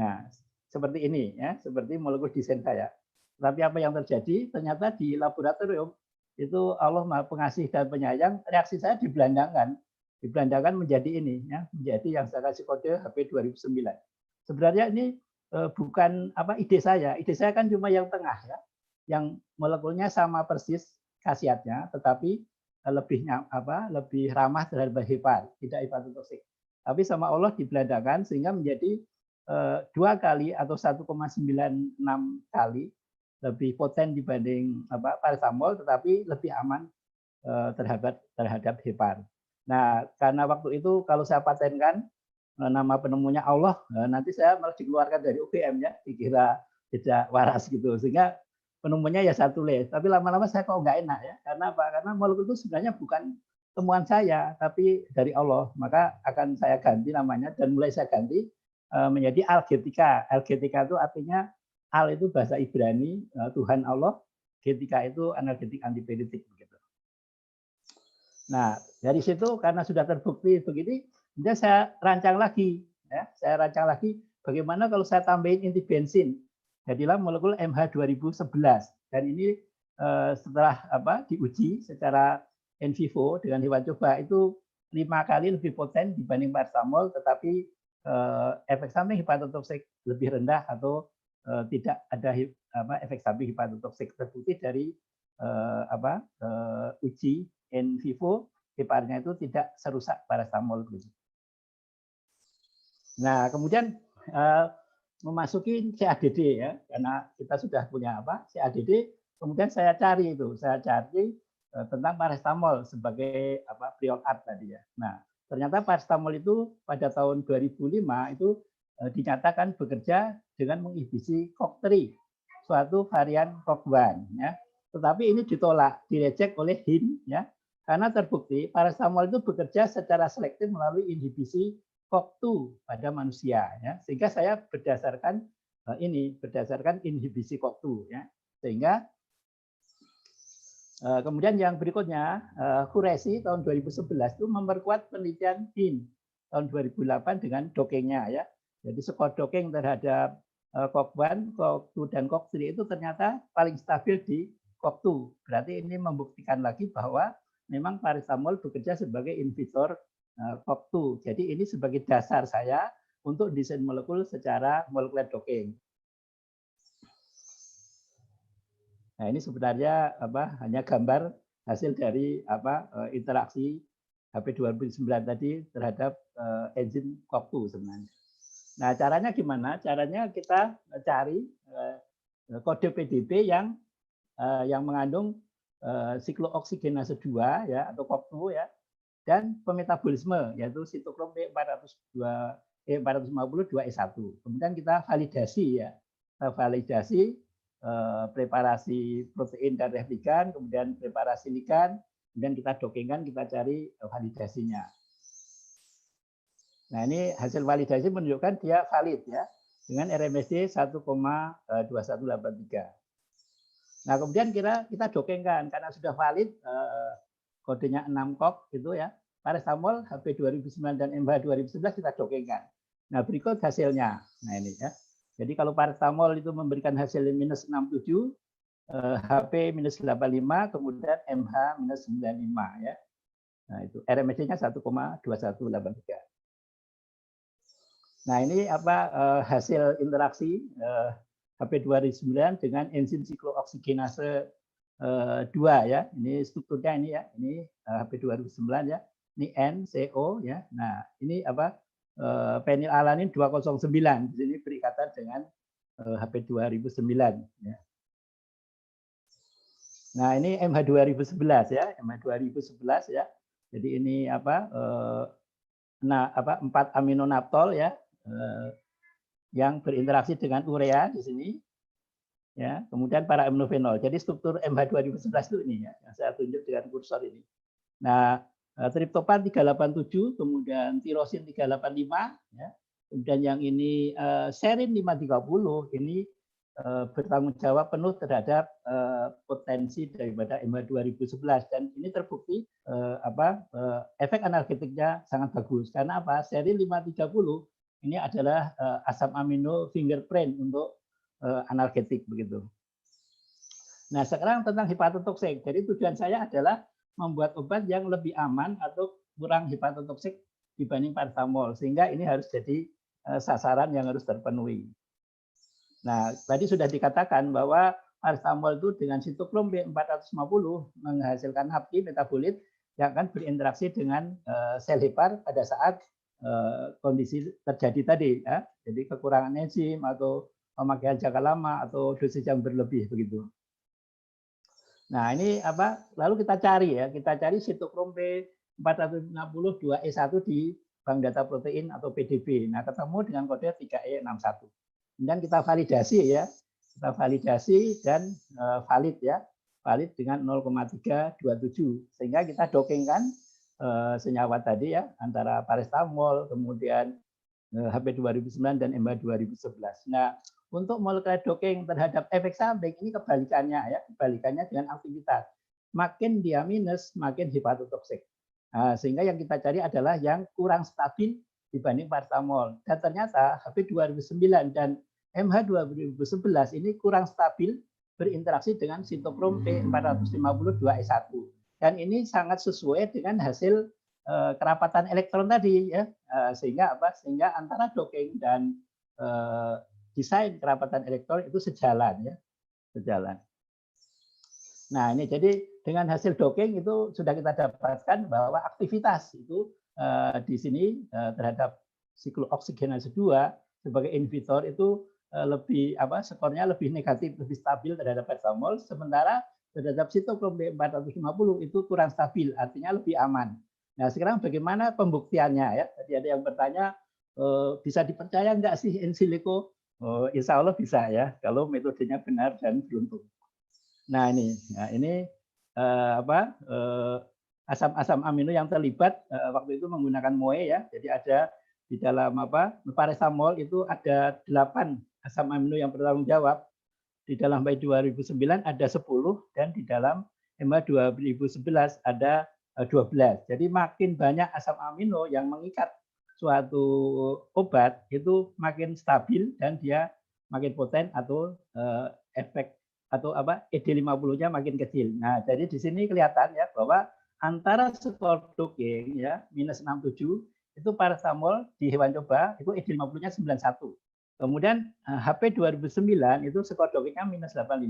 Nah, seperti ini ya, seperti molekul desain saya. Tapi apa yang terjadi? Ternyata di laboratorium itu Allah Maha Pengasih dan Penyayang, reaksi saya dibelandangkan. dibelandakan menjadi ini ya, menjadi yang saya kasih kode HP 2009. Sebenarnya ini bukan ide saya kan cuma yang tengah ya, yang molekulnya sama persis khasiatnya, tetapi lebih ramah terhadap hepat, tidak hepatotoksik. Tapi sama Allah dibelandakan sehingga menjadi 2 kali atau 1,96 kali lebih poten dibanding paracetamol, tetapi lebih aman terhadap hepat. Nah, karena waktu itu kalau saya patenkan nama penemunya Allah, nanti saya malah dikeluarkan dari UGM ya, dikira tidak waras gitu, sehingga penemunya ya satu les. Tapi lama-lama saya kok nggak enak ya, karena apa? Karena molekul itu sebenarnya bukan temuan saya, tapi dari Allah. Maka akan saya ganti namanya dan mulai saya ganti menjadi Algetika. Algetika itu artinya Al itu bahasa Ibrani, Tuhan Allah, getika itu analgetik antipiretik begitu. Nah, dari situ karena sudah terbukti begini, kemudian saya rancang lagi, ya. Saya rancang lagi bagaimana kalau saya tambahin inti bensin. Jadilah molekul MH2011 dan ini setelah diuji secara in vivo dengan hewan coba itu 5 kali lebih poten dibanding paracetamol, tetapi efek samping hepatotoksik lebih rendah atau tidak ada efek samping hepatotoksik, terbukti dari uji in vivo, heparnya itu tidak serusak paracetamol. Nah, kemudian memasuki CADD ya, karena kita sudah punya CADD, kemudian saya cari tentang paracetamol sebagai prior art tadi ya. Nah, ternyata paracetamol itu pada tahun 2005 itu dinyatakan bekerja dengan menginhibisi COX-3, suatu varian COX-1 ya. Tetapi ini ditolak, direject oleh HIN ya. Karena terbukti paracetamol itu bekerja secara selektif melalui inhibisi COX-2 pada manusia ya. Sehingga saya berdasarkan inhibisi COX-2 ya. Sehingga kemudian yang berikutnya Qureshi tahun 2011 itu memperkuat penelitian HIN tahun 2008 dengan dokingnya ya. Jadi skor doking terhadap COX-1, COX-2 dan COX-3 itu ternyata paling stabil di COX-2. Berarti ini membuktikan lagi bahwa memang paracetamol bekerja sebagai inhibitor COX-2. Jadi ini sebagai dasar saya untuk desain molekul secara molekuler docking. Nah, ini sebenarnya hanya gambar hasil dari interaksi HP2009 tadi terhadap enzim COX-2 sebenarnya. Nah, caranya gimana? Caranya kita cari kode PDB yang mengandung siklooksigenase 2 ya atau COX-2 ya, dan pemetabolisme yaitu sitokrom P450-2E1. Kemudian kita validasi ya. Kita validasi preparasi protein dan replikan, kemudian preparasi ligan, kemudian kita dockingkan, kita cari validasinya. Nah, ini hasil validasi menunjukkan dia valid ya dengan RMSD 1,2183. Nah, kemudian kita dockingkan karena sudah valid kodenya 6 COX gitu ya. Paracetamol HP2009 dan MH2011 kita dockingkan. Nah, berikut hasilnya. Nah, ini ya. Jadi kalau paracetamol itu memberikan hasil minus 67, HP minus 85, kemudian MH minus 95 ya. Nah, itu RMSD-nya 1,2183. Nah, ini hasil interaksi HP2009 dengan enzim siklooksigenase 2 ya. Ini strukturnya ini ya. Ini HP2009 ya. Ini NCO ya. Nah, ini penilalanin 209. Di sini berikatan dengan HP2009 ya. Nah, ini MH2011 ya. MH2011 ya. Jadi ini 4 aminonaptol ya. Yang berinteraksi dengan urea di sini ya, kemudian para aminofenol. Jadi struktur MH2011 itu ini ya, yang saya tunjuk dengan kursor ini. Nah, triptopan 387, kemudian tirosin 385 ya. Kemudian yang ini serin 530 ini bertanggung jawab penuh terhadap potensi daripada MH2011 dan ini terbukti efek analgetiknya sangat bagus. Karena apa? Serin 530 ini adalah asam amino fingerprint untuk analgetik begitu. Nah, sekarang tentang hepatotoksik. Jadi tujuan saya adalah membuat obat yang lebih aman atau kurang hepatotoksik dibanding paracetamol, sehingga ini harus jadi sasaran yang harus terpenuhi. Nah, tadi sudah dikatakan bahwa paracetamol itu dengan sitokrom B450 menghasilkan hapki metabolit yang akan berinteraksi dengan sel hepar pada saat kondisi terjadi tadi, ya. Jadi kekurangan enzim atau pemakaian jangka lama atau dosis yang berlebih begitu. Nah, ini apa? Lalu kita cari sitokrom B462E1 di bank data protein atau PDB. Nah, ketemu dengan kode 3E61. Kemudian kita validasi ya. Kita validasi dan valid ya. Valid dengan 0,327. Sehingga kita dockingkan senyawa tadi ya antara paracetamol kemudian HP 2009 dan MH 2011. Nah, untuk molekular docking terhadap efek samping ini kebalikannya ya, kebalikannya dengan aktivitas. Makin dia minus, makin hepatotoksik. Nah, sehingga yang kita cari adalah yang kurang stabil dibanding paracetamol. Dan ternyata HP 2009 dan MH 2011 ini kurang stabil berinteraksi dengan sitokrom P452E1. Dan ini sangat sesuai dengan hasil kerapatan elektron tadi ya. Sehingga apa? Sehingga antara docking dan desain kerapatan elektron itu sejalan ya, sejalan. Nah, ini jadi dengan hasil docking itu sudah kita dapatkan bahwa aktivitas itu di sini terhadap siklooksiggenase 2 sebagai inhibitor itu lebih apa? Skornya lebih negatif, lebih stabil terhadap paracetamol, sementara terhadap sitokrom B450 itu kurang stabil, artinya lebih aman. Nah, sekarang bagaimana pembuktiannya ya? Tadi ada yang bertanya bisa dipercaya enggak sih in silico? Insya Allah bisa ya, kalau metodenya benar dan beruntung. Nah ini asam-asam amino yang terlibat waktu itu menggunakan MOE ya. Jadi ada di dalam paracetamol itu ada 8 asam amino yang bertanggung jawab. Di dalam MH 2009 ada 10 dan di dalam MH 2011 ada 12. Jadi makin banyak asam amino yang mengikat suatu obat itu makin stabil dan dia makin poten atau efek atau ED50-nya makin kecil. Nah, jadi di sini kelihatan ya bahwa antara skor docking ya -67 itu paracetamol di hewan coba itu ED50-nya 91. Kemudian HP 2009 itu skor dockingnya -85,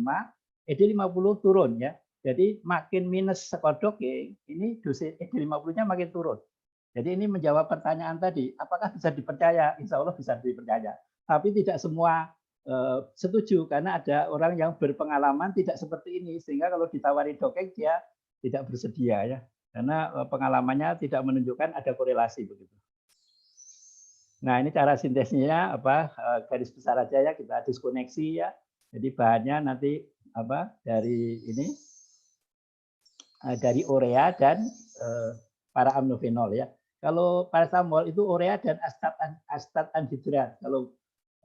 ED50 turun ya. Jadi makin minus skor docking, ini dosis ED50-nya makin turun. Jadi ini menjawab pertanyaan tadi, apakah bisa dipercaya? Insya Allah bisa dipercaya. Tapi tidak semua setuju, karena ada orang yang berpengalaman tidak seperti ini. Sehingga kalau ditawari docking, dia tidak bersedia. Ya, karena pengalamannya tidak menunjukkan ada korelasi. Begitu. Nah ini cara sintesnya, garis besar aja ya, kita diskoneksi ya. Jadi bahannya nanti dari ini, dari urea dan para aminofenol ya. Kalau paracetamol itu urea dan astat anhidrat. Kalau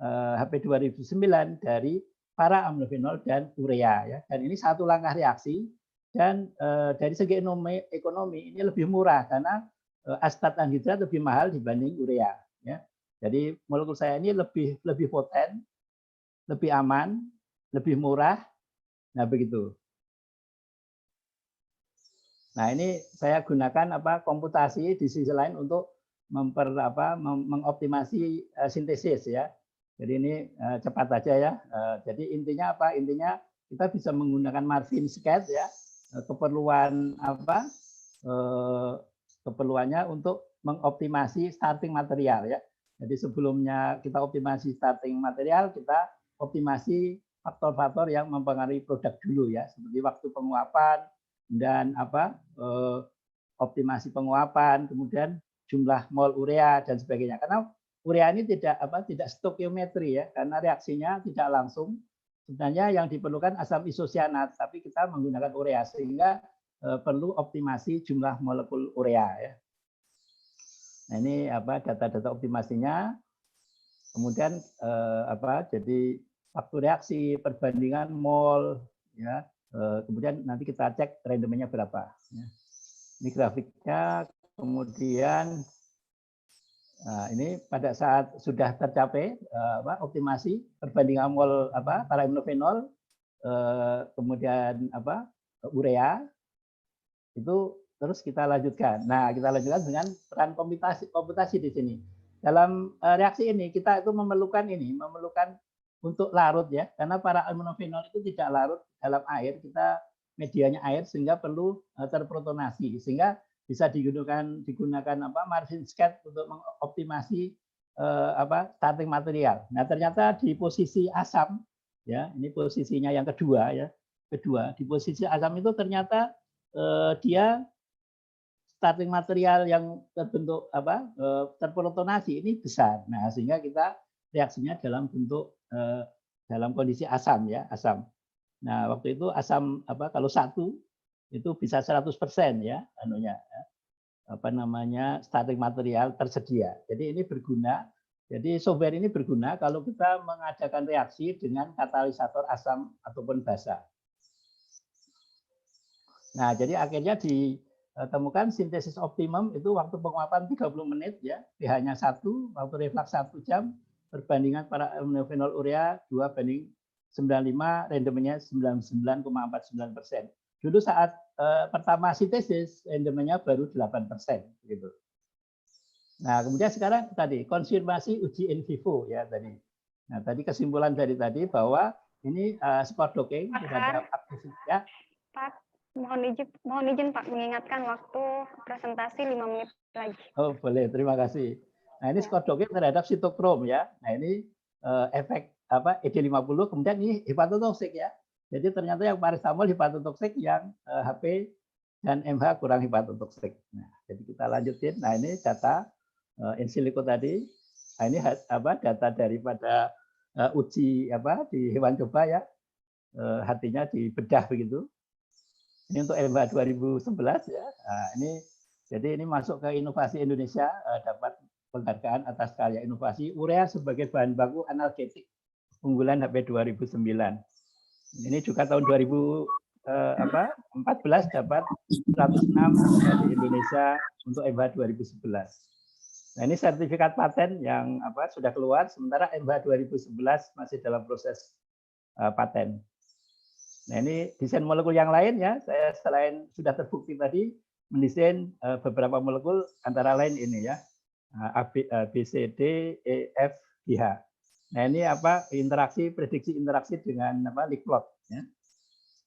HP 2009 dari para aminofenol dan urea ya. Dan ini satu langkah reaksi dan dari segi ekonomi ini lebih murah karena astat anhidrat lebih mahal dibanding urea ya. Jadi molekul saya ini lebih poten, lebih aman, lebih murah. Nah, begitu. Nah, ini saya gunakan komputasi di sisi lain untuk mengoptimasi sintesis ya. Jadi ini cepat aja ya. Jadi intinya apa? Intinya kita bisa menggunakan margin scat ya. Keperluan keperluannya untuk mengoptimasi starting material ya. Jadi sebelumnya kita optimasi starting material, kita optimasi faktor-faktor yang mempengaruhi produk dulu ya, seperti waktu penguapan dan optimasi penguapan, kemudian jumlah mol urea dan sebagainya. Karena urea ini tidak stokiometri ya, karena reaksinya tidak langsung. Sebenarnya yang diperlukan asam isosianat, tapi kita menggunakan urea sehingga perlu optimasi jumlah molekul urea ya. Nah, ini data-data optimasinya. Kemudian jadi waktu reaksi, perbandingan mol ya. Kemudian nanti kita cek randomnya berapa. Ini grafiknya. Kemudian ini pada saat sudah tercapai optimasi perbandingan mol para aminofenol, kemudian urea itu Terus kita lanjutkan. Nah, kita lanjutkan dengan peran komputasi di sini. Dalam reaksi ini kita itu memerlukan untuk larut ya, karena para aminofenol itu tidak larut dalam air, kita medianya air sehingga perlu terprotonasi, sehingga bisa digunakan margin scat untuk mengoptimasi starting material. Nah, ternyata di posisi asam ya, ini posisinya yang kedua ya. Di posisi asam itu ternyata dia starting material yang terbentuk terprotonasi ini besar. Nah, sehingga kita reaksinya dalam bentuk dalam kondisi asam ya, asam. Nah, waktu itu asam kalau 1 itu bisa 100% ya anunya starting material tersedia. Jadi ini berguna. Jadi software ini berguna kalau kita mengadakan reaksi dengan katalisator asam ataupun basa. Nah, jadi akhirnya ditemukan sintesis optimum itu waktu penguapan 30 menit ya, pH-nya 1, waktu reflux 1 jam, perbandingan para aminofenol urea 2:95, randomnya 99,49%. Dulu saat pertama sintesis, randomnya baru 8% gitu. Nah, kemudian sekarang tadi konfirmasi uji in vivo ya tadi. Nah, tadi kesimpulan dari tadi bahwa ini spot docking terhadap aktivitas ya. Pak, mohon izin Pak mengingatkan waktu presentasi 5 menit lagi. Oh, boleh. Terima kasih. Nah, ini spot docking terhadap sitokrom ya. Nah, ini efek ED50, kemudian ini hepatotoksik ya. Jadi ternyata yang paracetamol hepatotoksik, yang HP dan MH kurang hepatotoksik. Nah, jadi kita lanjutin. Nah, ini data in silico tadi. Nah, ini data daripada uji di hewan coba ya. Hatinya dibedah begitu. Ini untuk MH 2011 ya. Nah, jadi ini masuk ke inovasi Indonesia, dapat penghargaan atas karya inovasi urea sebagai bahan baku analgetik unggulan HP 2009. Ini juga tahun 2014 dapat 106 di Indonesia untuk MH 2011. Nah, ini sertifikat paten yang sudah keluar, sementara MH 2011 masih dalam proses paten. Nah, ini desain molekul yang lain ya, saya selain sudah terbukti tadi mendesain beberapa molekul antara lain ini ya, B, C, D, E, F, G, H. Nah, ini prediksi interaksi dengan leak plot ya,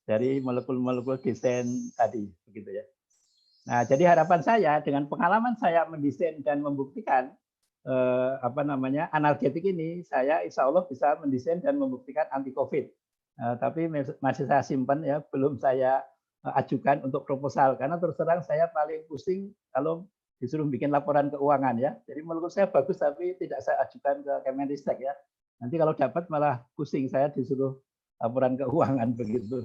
dari molekul-molekul desain tadi begitu ya. Nah, jadi harapan saya dengan pengalaman saya mendesain dan membuktikan analgetik ini, saya insya Allah bisa mendesain dan membuktikan anti COVID. Tapi masih saya simpan ya, belum saya ajukan untuk proposal karena terus terang saya paling pusing kalau disuruh bikin laporan keuangan ya. Jadi molekul saya bagus tapi tidak saya ajukan ke Kemenristek ya. Nanti kalau dapat malah pusing, saya disuruh laporan keuangan begitu.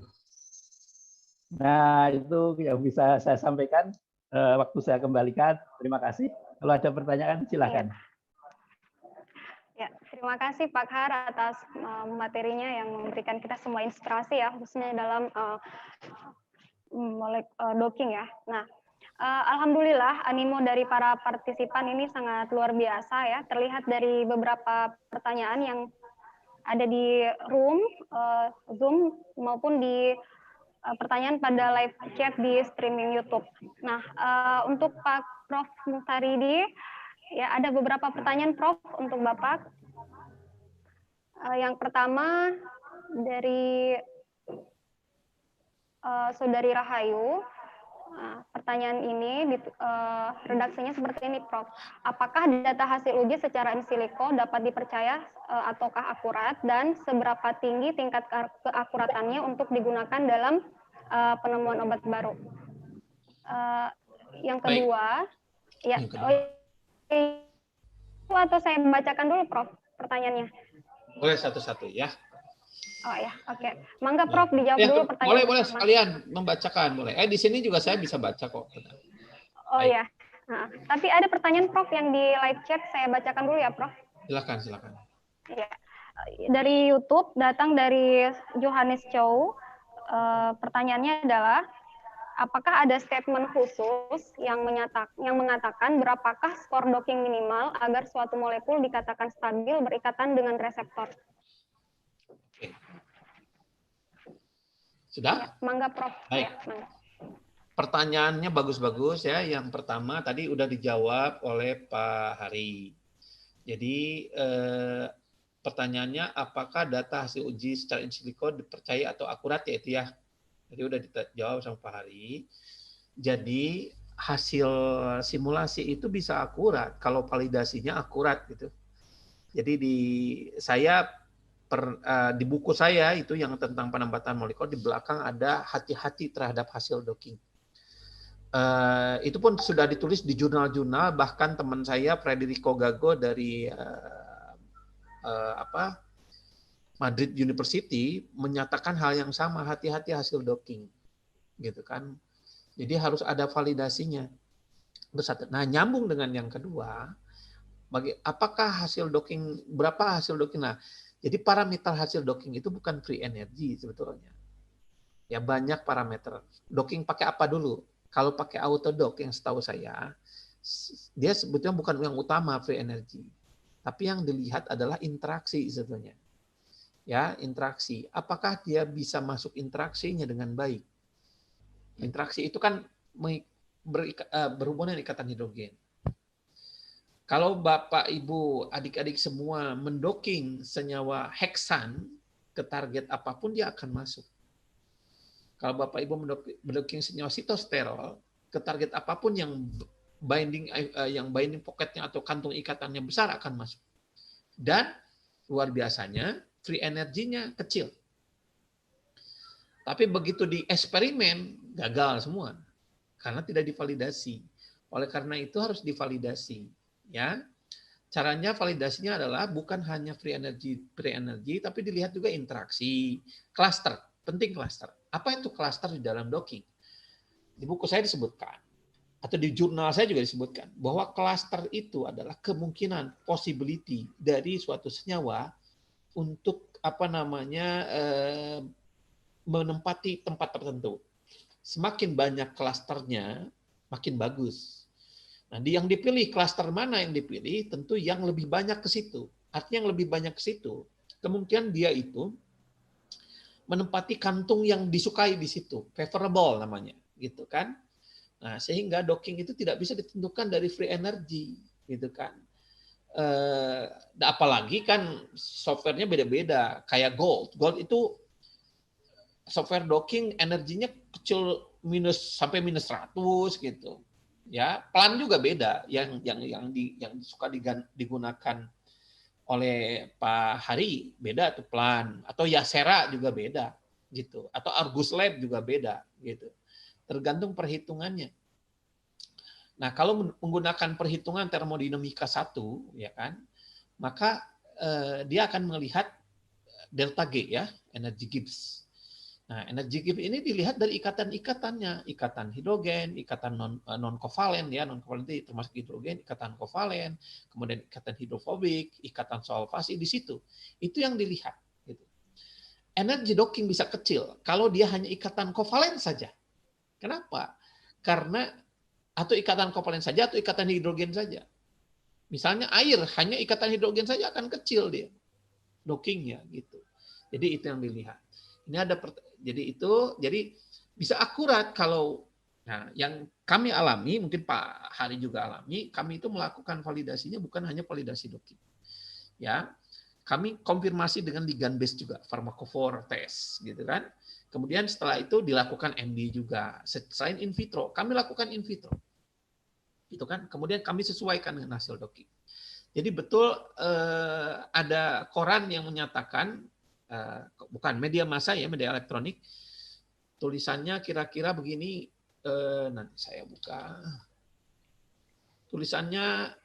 Nah, itu yang bisa saya sampaikan. Waktu saya kembalikan. Terima kasih. Kalau ada pertanyaan silakan. Ya, terima kasih Pak Har atas materinya yang memberikan kita semua inspirasi ya, khususnya dalam docking ya. Nah, alhamdulillah animo dari para partisipan ini sangat luar biasa ya. Terlihat dari beberapa pertanyaan yang ada di Zoom maupun di pertanyaan pada live chat di streaming YouTube. Nah, untuk Pak Prof. Muhtaridi, ya ada beberapa pertanyaan Prof untuk Bapak. Yang pertama dari Saudari Rahayu. Nah, pertanyaan ini redaksinya seperti ini, Prof. Apakah data hasil uji secara in silico dapat dipercaya ataukah akurat, dan seberapa tinggi tingkat keakuratannya untuk digunakan dalam penemuan obat baru? Yang kedua, atau saya bacakan dulu, Prof, pertanyaannya? Boleh satu-satu ya. Oh ya, oke. Mangga Prof dijawab dulu pertanyaan. Boleh sekalian membacakan, boleh. Di sini juga saya bisa baca kok. Oh ya. Nah, tapi ada pertanyaan Prof yang di live chat, saya bacakan dulu ya, Prof. Silakan. Ya. Dari YouTube datang dari Johannes Chow. Pertanyaannya adalah, apakah ada statement khusus yang mengatakan berapakah skor docking minimal agar suatu molekul dikatakan stabil berikatan dengan reseptor? Sudah? Ya, mangga Prof. Baik. Ya, mangga. pertanyaannya bagus-bagus ya. Yang pertama tadi udah dijawab oleh Pak Hari. Jadi pertanyaannya apakah data hasil uji secara in silico dipercaya atau akurat ya itu ya. Jadi udah dijawab sama Pak Hari. Jadi hasil simulasi itu bisa akurat kalau validasinya akurat gitu. Jadi di buku saya itu yang tentang penempatan molekul di belakang ada hati-hati terhadap hasil docking. Itu pun sudah ditulis di jurnal-jurnal, bahkan teman saya Federico Gago dari Madrid University menyatakan hal yang sama, hati-hati hasil docking, gitu kan. Jadi harus ada validasinya. Nah, nyambung dengan yang kedua, apakah hasil docking, berapa hasil docking? Nah, jadi parameter hasil docking itu bukan free energy sebetulnya. Ya banyak parameter. Docking pakai apa dulu? Kalau pakai auto dock yang setahu saya, dia sebetulnya bukan yang utama free energy. Tapi yang dilihat adalah interaksi sebetulnya. Ya, interaksi. Apakah dia bisa masuk interaksinya dengan baik? Interaksi itu kan berhubungan dengan ikatan hidrogen. Kalau Bapak, Ibu, adik-adik semua mendocking senyawa heksan ke target apapun, dia akan masuk. Kalau Bapak, Ibu mendocking senyawa sitosterol ke target apapun yang binding pocketnya atau kantung ikatannya besar akan masuk. Dan luar biasanya free energinya kecil. Tapi begitu di eksperimen gagal semua karena tidak divalidasi. Oleh karena itu harus divalidasi, ya. Caranya validasinya adalah bukan hanya free energy, tapi dilihat juga interaksi, cluster, penting cluster. Apa itu cluster di dalam docking? Di buku saya disebutkan atau di jurnal saya juga disebutkan bahwa cluster itu adalah kemungkinan possibility dari suatu senyawa untuk menempati tempat tertentu. Semakin banyak klasternya, makin bagus. Nah, yang dipilih, klaster mana yang dipilih, tentu yang lebih banyak ke situ. Artinya yang lebih banyak ke situ, kemungkinan dia itu menempati kantung yang disukai di situ, favorable namanya, gitu kan. Nah, sehingga docking itu tidak bisa ditentukan dari free energy, gitu kan. Apalagi kan softwarenya beda-beda, kayak Gold itu software docking energinya kecil sampai minus 100 gitu. Ya, plan juga beda yang suka digunakan oleh Pak Hari beda tuh plan, atau Yasera juga beda gitu, atau Argus Lab juga beda gitu. Tergantung perhitungannya. Nah, kalau menggunakan perhitungan termodinamika 1 ya kan, maka dia akan melihat delta G ya, energi Gibbs. Nah, energi Gibbs ini dilihat dari ikatan-ikatannya, ikatan hidrogen, ikatan non-kovalen ya, non-kovalen itu termasuk hidrogen, ikatan kovalen, kemudian ikatan hidrofobik, ikatan solvasi di situ. Itu yang dilihat gitu. Energi docking bisa kecil kalau dia hanya ikatan kovalen saja. Kenapa? Karena atau ikatan kovalen saja atau ikatan hidrogen saja. Misalnya air hanya ikatan hidrogen saja akan kecil dia dockingnya gitu. Jadi itu yang dilihat. Ini ada jadi bisa akurat kalau yang kami alami, mungkin Pak Hari juga alami, kami itu melakukan validasinya bukan hanya validasi docking. Ya. Kami konfirmasi dengan ligand base juga, pharmacophore test gitu kan. Kemudian setelah itu dilakukan MD juga. Selain in vitro, kami lakukan in vitro. Itu kan. Kemudian kami sesuaikan dengan hasil docking. Jadi betul ada koran yang menyatakan, bukan media massa ya, media elektronik, tulisannya kira-kira begini, nanti saya buka. Tulisannya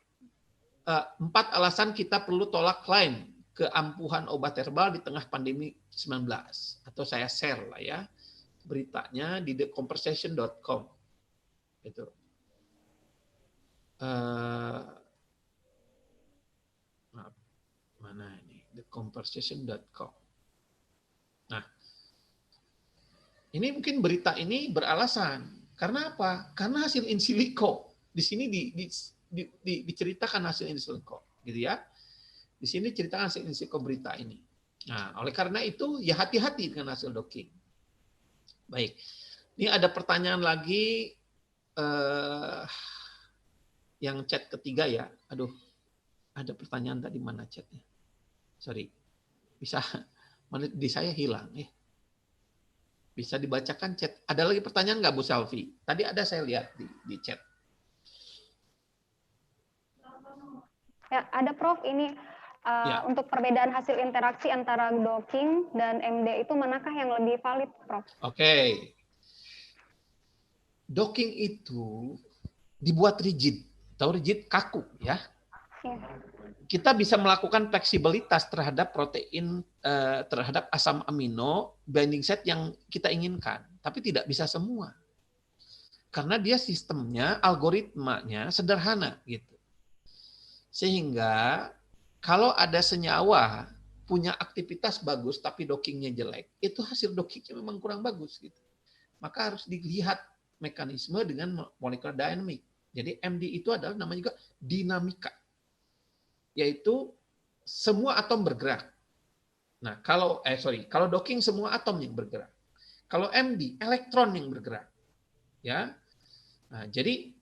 4 alasan kita perlu tolak klaim keampuhan obat herbal di tengah pandemi 19. Atau saya share lah ya beritanya di theconversation.com. Itu. Mana ini? theconversation.com. Nah, ini mungkin berita ini beralasan. Karena apa? Karena hasil in silico. Di sini diceritakan hasil in silico, gitu ya. Di sini ceritakan hasil in silico berita ini. Nah, oleh karena itu ya hati-hati dengan hasil docking. Baik. Ini ada pertanyaan lagi yang chat ketiga ya. Aduh, ada pertanyaan tadi mana chatnya? Sorry, bisa di saya hilang ya. Bisa dibacakan chat. Ada lagi pertanyaan nggak Bu Selvi? Tadi ada saya lihat di chat. Ya, ada Prof, ini Ya. untuk perbedaan hasil interaksi antara docking dan MD itu manakah yang lebih valid, Prof? Oke. Docking itu dibuat rigid. Tahu rigid? Kaku ya. Ya. Kita bisa melakukan fleksibilitas terhadap protein, terhadap asam amino binding site yang kita inginkan. Tapi tidak bisa semua. Karena dia sistemnya, algoritmanya sederhana gitu. Sehingga kalau ada senyawa punya aktivitas bagus tapi dockingnya jelek, itu hasil dockingnya memang kurang bagus gitu. Maka harus dilihat mekanisme dengan molecular dynamic. Jadi MD itu adalah namanya juga dinamika, yaitu semua atom bergerak. Nah, kalau docking semua atom yang bergerak. Kalau MD elektron yang bergerak. Ya. Nah, jadi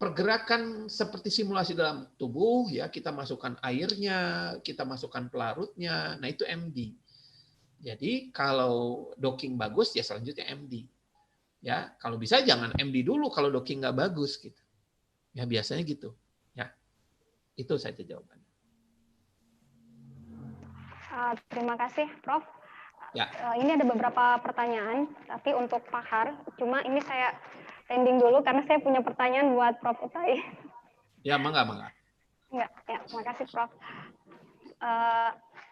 pergerakan seperti simulasi dalam tubuh ya, kita masukkan airnya, kita masukkan pelarutnya. Nah, itu MD. Jadi kalau docking bagus ya selanjutnya MD. Ya, kalau bisa jangan MD dulu kalau docking nggak bagus gitu. Ya biasanya gitu. Ya. Itu saja jawabannya. Terima kasih, Prof. Ya. Ini ada beberapa pertanyaan, tapi untuk Pak Har, cuma ini saya pending dulu karena saya punya pertanyaan buat Prof. Utai. Ya, mangga. Enggak, ya, makasih Prof.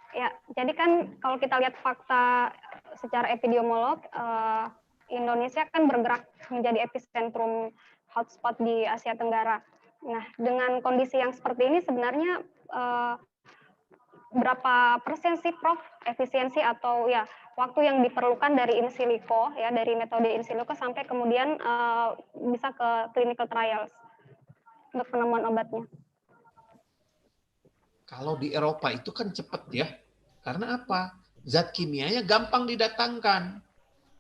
Ya, jadi kan kalau kita lihat fakta secara epidemiolog, Indonesia kan bergerak menjadi epicentrum hotspot di Asia Tenggara. Nah, dengan kondisi yang seperti ini sebenarnya berapa persen sih Prof efisiensi atau ya waktu yang diperlukan dari in silico ya, dari metode in silico sampai kemudian bisa ke clinical trials untuk penemuan obatnya? Kalau di Eropa itu kan cepat ya. Karena apa? Zat kimianya gampang didatangkan.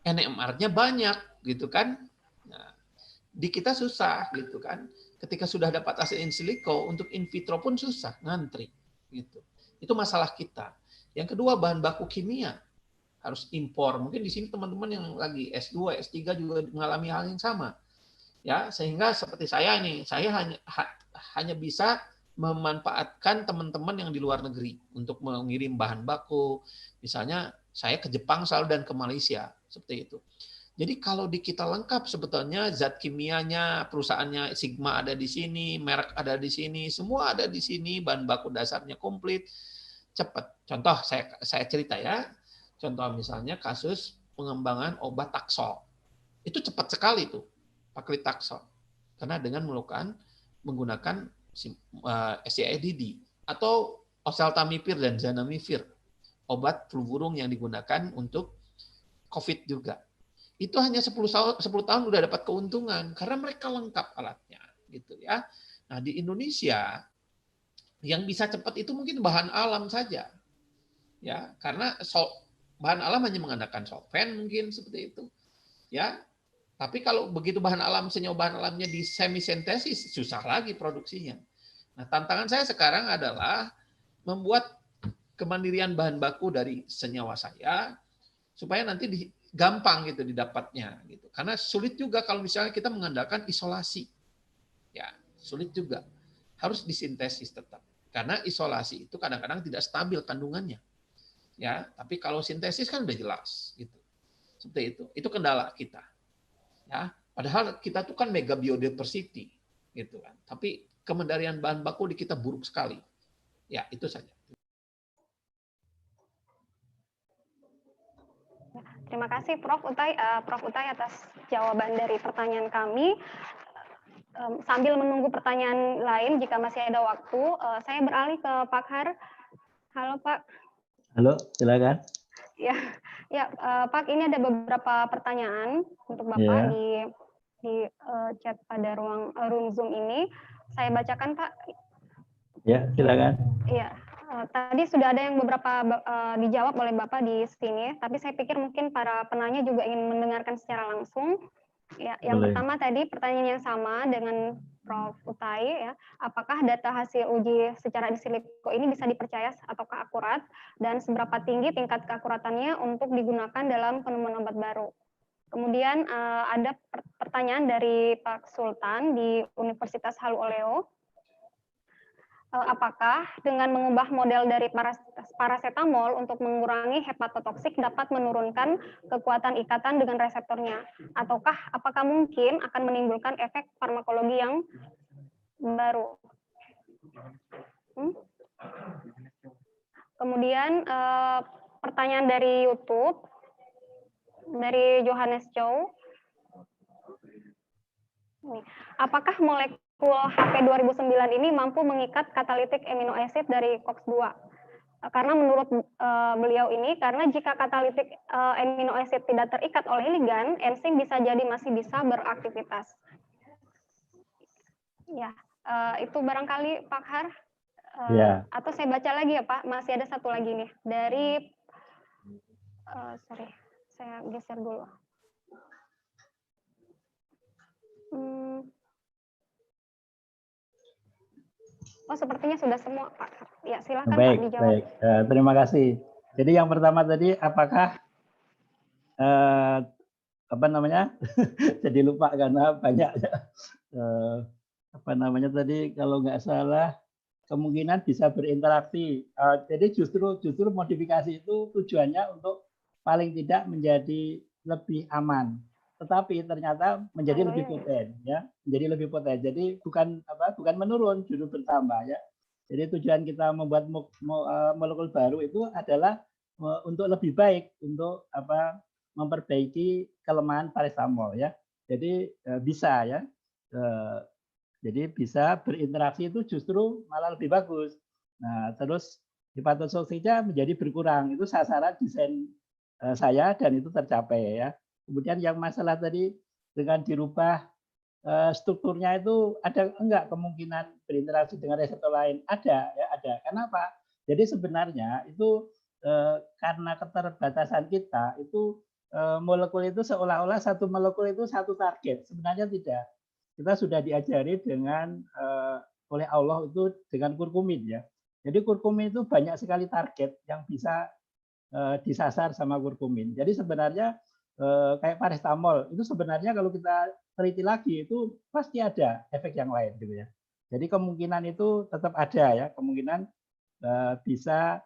NMR-nya banyak gitu kan. Nah, di kita susah gitu kan. Ketika sudah dapat hasil in silico, untuk in vitro pun susah, ngantri gitu. Itu masalah kita. Yang kedua, bahan baku kimia harus impor. Mungkin di sini teman-teman yang lagi S2, S3 juga mengalami hal yang sama. Ya, sehingga seperti saya nih, saya hanya bisa memanfaatkan teman-teman yang di luar negeri untuk mengirim bahan baku. Misalnya saya ke Jepang selalu dan ke Malaysia, seperti itu. Jadi kalau di kita lengkap sebetulnya zat kimianya, perusahaannya Sigma ada di sini, merek ada di sini, semua ada di sini, bahan baku dasarnya komplit, cepat. Contoh saya cerita ya. Contoh misalnya kasus pengembangan obat Taksol. Itu cepat sekali tuh, pakai Taksol. Karena dengan menggunakan SCIDD atau oseltamivir dan zanamivir, obat flu burung yang digunakan untuk COVID juga. Itu hanya 10 tahun udah dapat keuntungan karena mereka lengkap alatnya gitu ya. Nah, di Indonesia yang bisa cepat itu mungkin bahan alam saja. Ya, karena bahan alam hanya mengandalkan solvent mungkin seperti itu. Ya. Tapi kalau begitu bahan alam, senyawa bahan alamnya di semisintesis, susah lagi produksinya. Nah, tantangan saya sekarang adalah membuat kemandirian bahan baku dari senyawa saya supaya nanti gampang gitu didapatnya gitu. Karena sulit juga kalau misalnya kita mengandalkan isolasi. Ya, sulit juga. Harus disintesis tetap. Karena isolasi itu kadang-kadang tidak stabil kandungannya. Ya, tapi kalau sintesis kan udah jelas gitu. Seperti itu. Itu kendala kita. Ya, padahal kita tuh kan mega biodiversity gitu kan. Tapi kemandirian bahan baku di kita buruk sekali. Ya, itu saja. Terima kasih Prof. Utai atas jawaban dari pertanyaan kami. Sambil menunggu pertanyaan lain, jika masih ada waktu, saya beralih ke Pak Har. Halo Pak. Halo, silakan. Ya, Pak, ini ada beberapa pertanyaan untuk Bapak di chat pada room Zoom ini. Saya bacakan Pak. Ya, silakan. Iya. Tadi sudah ada yang beberapa dijawab oleh Bapak di sini, tapi saya pikir mungkin para penanya juga ingin mendengarkan secara langsung. Ya, yang pertama tadi pertanyaan yang sama dengan Prof. Utai, ya, apakah data hasil uji secara in silico ini bisa dipercaya ataukah akurat, dan seberapa tinggi tingkat keakuratannya untuk digunakan dalam penemuan obat baru. Kemudian ada pertanyaan dari Pak Sultan di Universitas Halu Oleo. Apakah dengan mengubah model dari paracetamol untuk mengurangi hepatotoksik dapat menurunkan kekuatan ikatan dengan reseptornya? Ataukah apakah mungkin akan menimbulkan efek farmakologi yang baru? Kemudian pertanyaan dari YouTube, dari Johannes Chow. Apakah molekul HP 2009 ini mampu mengikat katalitik amino acid dari COX-2? Karena menurut beliau ini, karena jika katalitik amino acid tidak terikat oleh ligan, enzim bisa jadi masih bisa beraktivitas. Ya, itu barangkali Pak Har. Ya. Atau saya baca lagi ya Pak, masih ada satu lagi nih dari, sorry, saya geser dulu. Oh, sepertinya sudah semua, Pak. Ya, silakan baik, Pak dijawab. Baik, terima kasih. Jadi yang pertama tadi, apakah apa namanya? Jadi lupa karena banyak apa namanya tadi, kalau nggak salah kemungkinan bisa berinteraksi. Jadi justru modifikasi itu tujuannya untuk paling tidak menjadi lebih aman. Tetapi ternyata menjadi lebih poten, ya, menjadi lebih poten. Jadi bukan menurun, justru bertambah, ya. Jadi tujuan kita membuat molekul baru itu adalah untuk lebih baik, untuk memperbaiki kelemahan paracetamol, ya. Jadi bisa, ya. Jadi bisa berinteraksi itu justru malah lebih bagus. Nah, terus hepatotoksiknya menjadi berkurang. Itu sasaran desain saya dan itu tercapai, ya. Kemudian yang masalah tadi dengan dirubah strukturnya itu ada enggak kemungkinan berinteraksi dengan reseptor lain? Ada, ya ada. Kenapa? Jadi sebenarnya itu karena keterbatasan kita itu molekul itu seolah-olah satu molekul itu satu target. Sebenarnya tidak. Kita sudah diajari dengan oleh Allah itu dengan kurkumin, ya. Jadi kurkumin itu banyak sekali target yang bisa disasar sama kurkumin. Jadi sebenarnya kayak paracetamol itu sebenarnya kalau kita teliti lagi itu pasti ada efek yang lain, gitu, ya. Jadi kemungkinan itu tetap ada, ya, kemungkinan bisa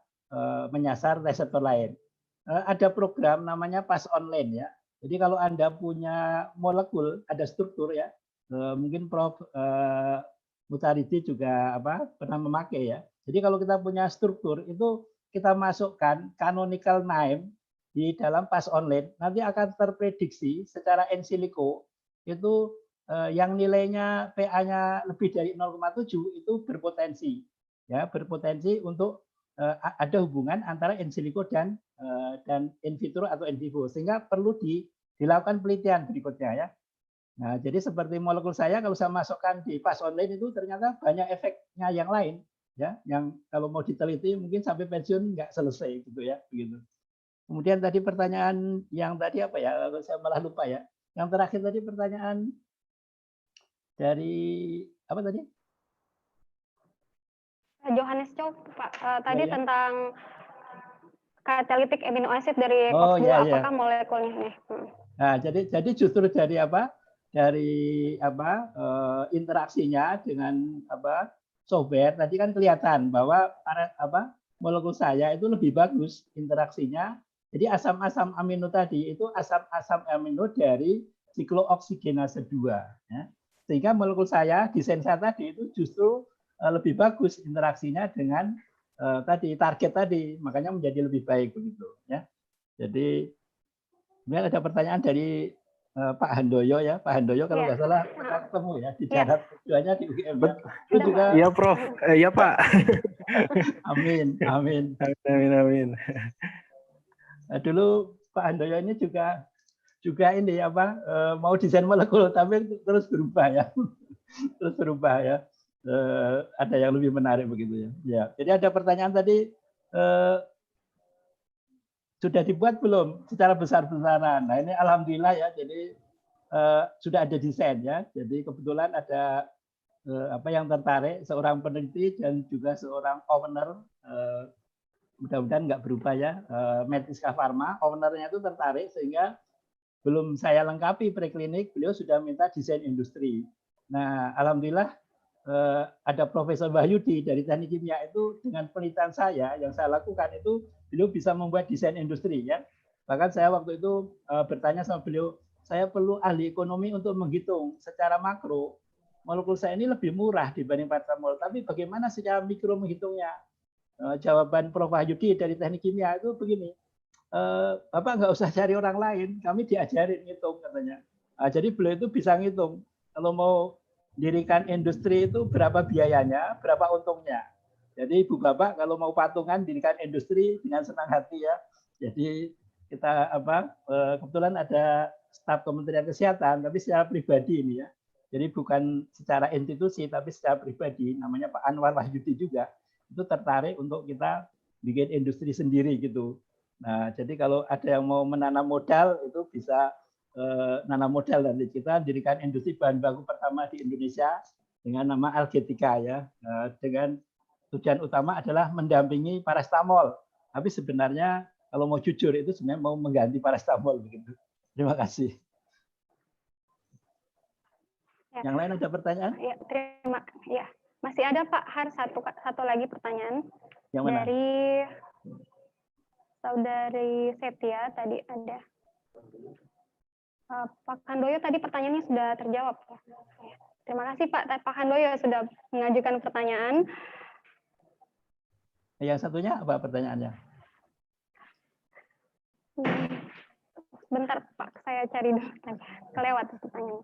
menyasar reseptor lain. Ada program namanya PAS online, ya. Jadi kalau Anda punya molekul, ada struktur, ya, mungkin Prof. Mutaridi juga pernah memakai, ya. Jadi kalau kita punya struktur itu kita masukkan canonical name di dalam PAS online, nanti akan terprediksi secara in silico itu yang nilainya PA-nya lebih dari 0,7 itu berpotensi, ya, berpotensi untuk ada hubungan antara in silico dan in vitro atau in vivo, sehingga perlu dilakukan penelitian berikutnya, ya. Nah, jadi seperti molekul saya kalau saya masukkan di PAS online itu ternyata banyak efeknya yang lain, ya, yang kalau mau diteliti mungkin sampai pensiun nggak selesai, gitu, ya, begitu. Kemudian tadi pertanyaan yang tadi apa ya? Saya malah lupa, ya. Yang terakhir tadi pertanyaan dari apa tadi? Johannes Chow, Pak. Tadi ya. Tentang katalitik amino acid dari COX-2, apakah molekulnya nih? Nah, jadi justru dari Dari interaksinya dengan software tadi kan kelihatan bahwa molekul saya itu lebih bagus interaksinya. Jadi asam-asam amino tadi itu asam-asam amino dari siklooksigenase 2, ya. Sehingga molekul saya, desain saya tadi itu justru lebih bagus interaksinya dengan tadi target tadi, makanya menjadi lebih baik, begitu, ya. Jadi kemudian ada pertanyaan dari Pak Handoyo, ya. Pak Handoyo kalau nggak salah pernah ketemu, ya, di darat tujuannya di UGM, ya. Itu juga. Iya, Prof. Iya, Pak. Amin. Dulu Pak Handoyo ini juga ini mau desain molekul tapi terus berubah, ya. Terus berubah, ya. ada yang lebih menarik begitu ya. Ya, jadi ada pertanyaan tadi sudah dibuat belum secara besar-besaran. Nah ini alhamdulillah ya. Jadi sudah ada desain ya. Jadi kebetulan ada yang tertarik seorang peneliti dan juga seorang owner. Mudah-mudahan nggak berubah ya. Mediska Pharma, ownernya itu tertarik sehingga belum saya lengkapi preklinik, beliau sudah minta desain industri. Nah, alhamdulillah ada Profesor Wahyudi dari Teknik Kimia itu dengan penelitian saya yang saya lakukan itu beliau bisa membuat desain industri ya. Bahkan saya waktu itu bertanya sama beliau, saya perlu ahli ekonomi untuk menghitung secara makro molekul saya ini lebih murah dibanding paracetamol, tapi bagaimana secara mikro menghitungnya? Jawaban Prof. Wahyudi dari Teknik Kimia itu begini. Bapak nggak usah cari orang lain, kami diajarin ngitung katanya. Jadi beliau itu bisa ngitung. Kalau mau dirikan industri itu berapa biayanya, berapa untungnya. Jadi Ibu Bapak kalau mau patungan dirikan industri dengan senang hati ya. Jadi kita kebetulan ada staf Kementerian Kesehatan, tapi secara pribadi ini ya. Jadi bukan secara institusi, tapi secara pribadi. Namanya Pak Anwar Wahyudi juga. Itu tertarik untuk kita bikin industri sendiri gitu. Nah, jadi kalau ada yang mau menanam modal itu bisa nanam modal dan kita dirikan industri bahan baku pertama di Indonesia dengan nama Algetika ya. Dengan tujuan utama adalah mendampingi paracetamol. Tapi sebenarnya kalau mau jujur itu sebenarnya mau mengganti paracetamol begitu. Terima kasih. Ya. Yang lain ada pertanyaan? Ya, ya. Masih ada Pak Har satu lagi pertanyaan. Yang mana? Dari Saudari Setia tadi ada. Pak Handoyo tadi pertanyaannya sudah terjawab. Terima kasih Pak Handoyo sudah mengajukan pertanyaan. Yang satunya apa pertanyaannya? Bentar Pak, saya cari dulu. Kelewat pertanyaan.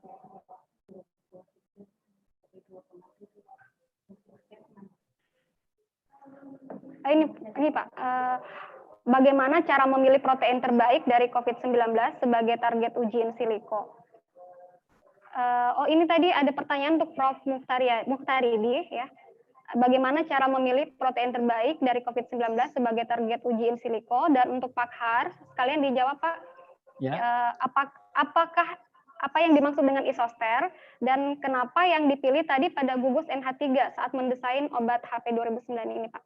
Ini Pak. Bagaimana cara memilih protein terbaik dari COVID-19 sebagai target uji in silico? Ini tadi ada pertanyaan untuk Prof. Mukhtaridi ya. Bagaimana cara memilih protein terbaik dari COVID-19 sebagai target uji in silico? Dan untuk Pak Har, sekalian dijawab Pak. Ya. Apakah apa yang dimaksud dengan isoster dan kenapa yang dipilih tadi pada gugus NH3 saat mendesain obat HP 2009 ini Pak?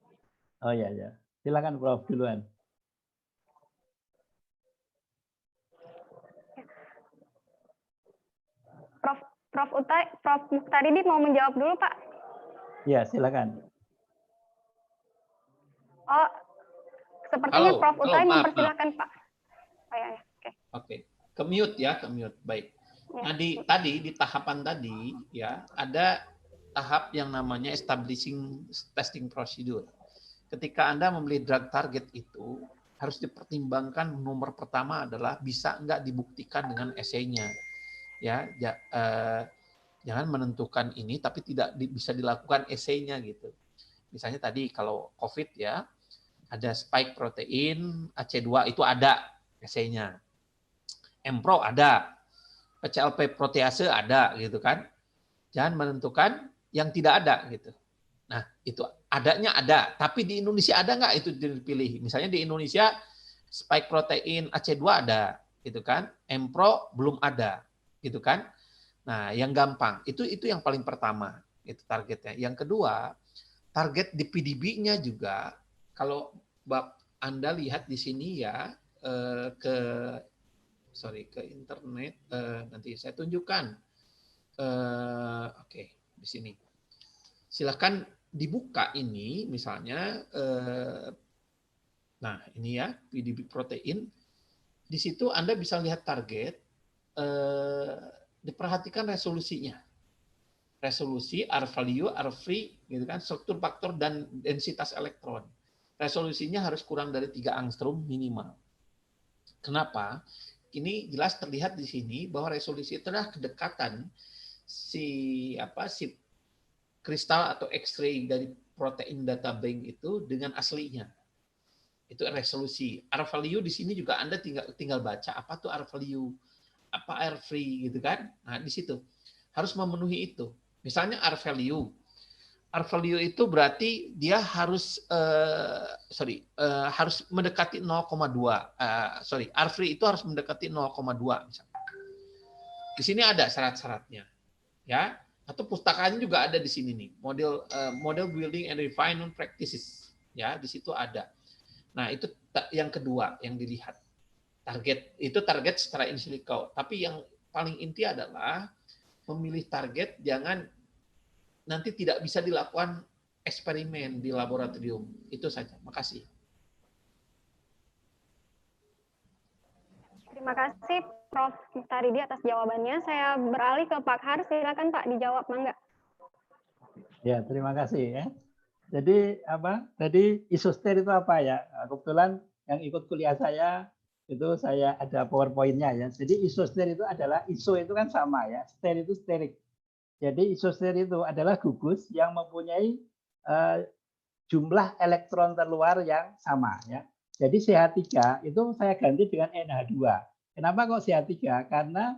Oh ya ya. Silakan Prof duluan. Prof. Mukhtaridi mau menjawab dulu, Pak? Ya, silakan. Oh, sepertinya Prof. Utai mempersilahkan, Pak. Oh ya, oke. Ke mute ya, ke mute. Baik. Nah, tadi di tahapan tadi ya ada tahap yang namanya establishing testing procedure. Ketika Anda memilih drug target itu harus dipertimbangkan nomor pertama adalah bisa nggak dibuktikan dengan essay-nya. Ya, jangan menentukan ini tapi tidak bisa dilakukan essay-nya gitu. Misalnya tadi kalau COVID ya ada spike protein AC2 itu ada essay-nya. Mpro ada, PCLP protease ada gitu kan. Jangan menentukan yang tidak ada gitu. Nah, itu adanya ada, tapi di Indonesia ada nggak itu dipilih. Misalnya di Indonesia spike protein AC2 ada gitu kan. Mpro belum ada. Gitu kan. Nah, yang gampang itu yang paling pertama itu targetnya. Yang kedua, target di PDB-nya juga kalau Anda lihat di sini ya ke internet nanti saya tunjukkan. Oke, di sini. Silakan dibuka ini misalnya nah, ini ya PDB protein. Di situ Anda bisa lihat target diperhatikan resolusinya. Resolusi, R value, R free, gitu kan, struktur faktor dan densitas elektron. Resolusinya harus kurang dari 3 angstrom minimal. Kenapa? Ini jelas terlihat di sini bahwa resolusi itu adalah kedekatan si kristal atau X-ray dari protein data bank itu dengan aslinya. Itu resolusi. R value di sini juga Anda tinggal baca apa tuh R value. Apa R free gitu kan. Nah, di situ harus memenuhi itu. Misalnya R value R value itu berarti dia harus harus mendekati 0,2. R free itu harus mendekati 0,2 misalnya. Di sini ada syarat-syaratnya, ya. Atau pustakanya juga ada di sini nih, model building and refinement practices, ya, di situ ada. Nah, itu yang kedua yang dilihat. Target secara in silico. Tapi yang paling inti adalah memilih target, jangan nanti tidak bisa dilakukan eksperimen di laboratorium. Itu saja. Makasih. Terima kasih Prof. Muhtaridi atas jawabannya. Saya beralih ke Pak Har. Silakan Pak dijawab, mangga. Ya, terima kasih ya. Jadi apa? Tadi isoster itu apa ya? Kebetulan yang ikut kuliah saya itu saya ada PowerPoint-nya ya. Jadi isoster itu adalah iso itu kan sama ya, ster itu sterik. Jadi isoster itu adalah gugus yang mempunyai jumlah elektron terluar yang sama ya. Jadi CH3 itu saya ganti dengan NH2. Kenapa kok CH3? Karena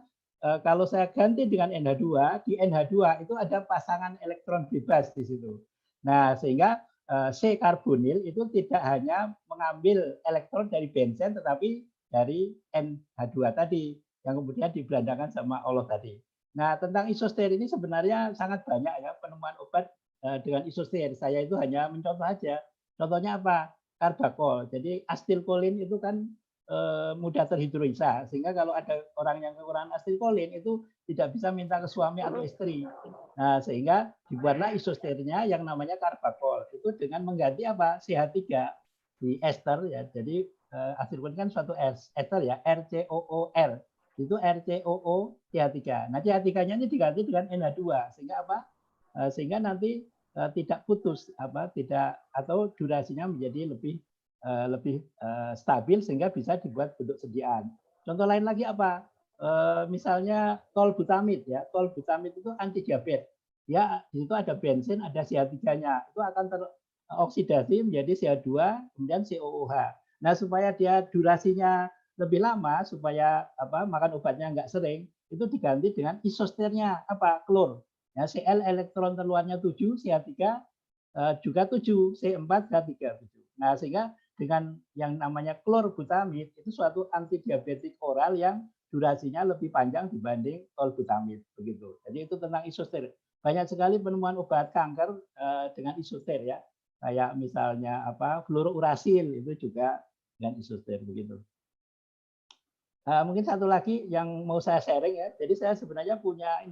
kalau saya ganti dengan NH2, di NH2 itu ada pasangan elektron bebas di situ. Nah, sehingga C karbonil itu tidak hanya mengambil elektron dari benzen tetapi dari NH2 tadi yang kemudian dibelandakan sama Allah tadi. Nah, tentang isoster ini sebenarnya sangat banyak ya penemuan obat dengan isoster. Saya itu hanya mencontoh aja. Contohnya apa? Karbakol. Jadi asetilkolin itu kan mudah terhidrolisa, sehingga kalau ada orang yang kekurangan asetilkolin itu tidak bisa minta ke suami atau istri. Nah, sehingga dibuatlah isosternya yang namanya karbakol. Itu dengan mengganti apa? CH3 di ester ya. Jadi asetilkolin kan suatu ester ya, RCOOR. Itu RCOO CH3. Nah, CH3-nya ini diganti dengan NH2 sehingga apa? Sehingga nanti tidak putus tidak atau durasinya menjadi lebih stabil sehingga bisa dibuat bentuk sediaan. Contoh lain lagi apa? Misalnya tolbutamid ya. Tolbutamid itu anti diabetes. Ya, di situ ada bensin, ada CH3-nya. Itu akan teroksidasi menjadi CH2 kemudian COOH. Nah, supaya dia durasinya lebih lama, supaya makan obatnya nggak sering, itu diganti dengan isosternya klor. Ya, Cl elektron terluarnya 7, CH3 juga 7, C4 H3 7. Nah, sehingga dengan yang namanya klorbutamid itu suatu antidiabetik oral yang durasinya lebih panjang dibanding tolbutamid begitu. Jadi itu tentang isoster. Banyak sekali penemuan obat kanker dengan isoster ya. Kayak misalnya fluorourasil itu juga dengan isoster begitu. Mungkin satu lagi yang mau saya sharing ya. Jadi saya sebenarnya punya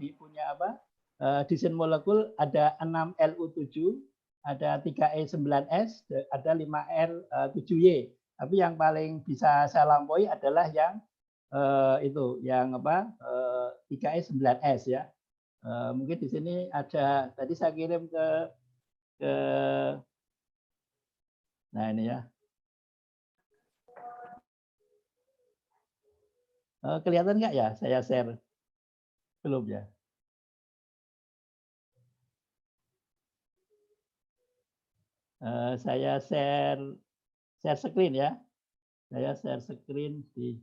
desain molekul ada 6Lu7, ada 3E9S, ada 5R7Y. Tapi yang paling bisa saya lampaui adalah yang 3E9S ya. Mungkin di sini ada, tadi saya kirim ke nah ini ya. Kelihatan nggak ya saya share? Belum ya? Saya share screen ya. Saya share screen di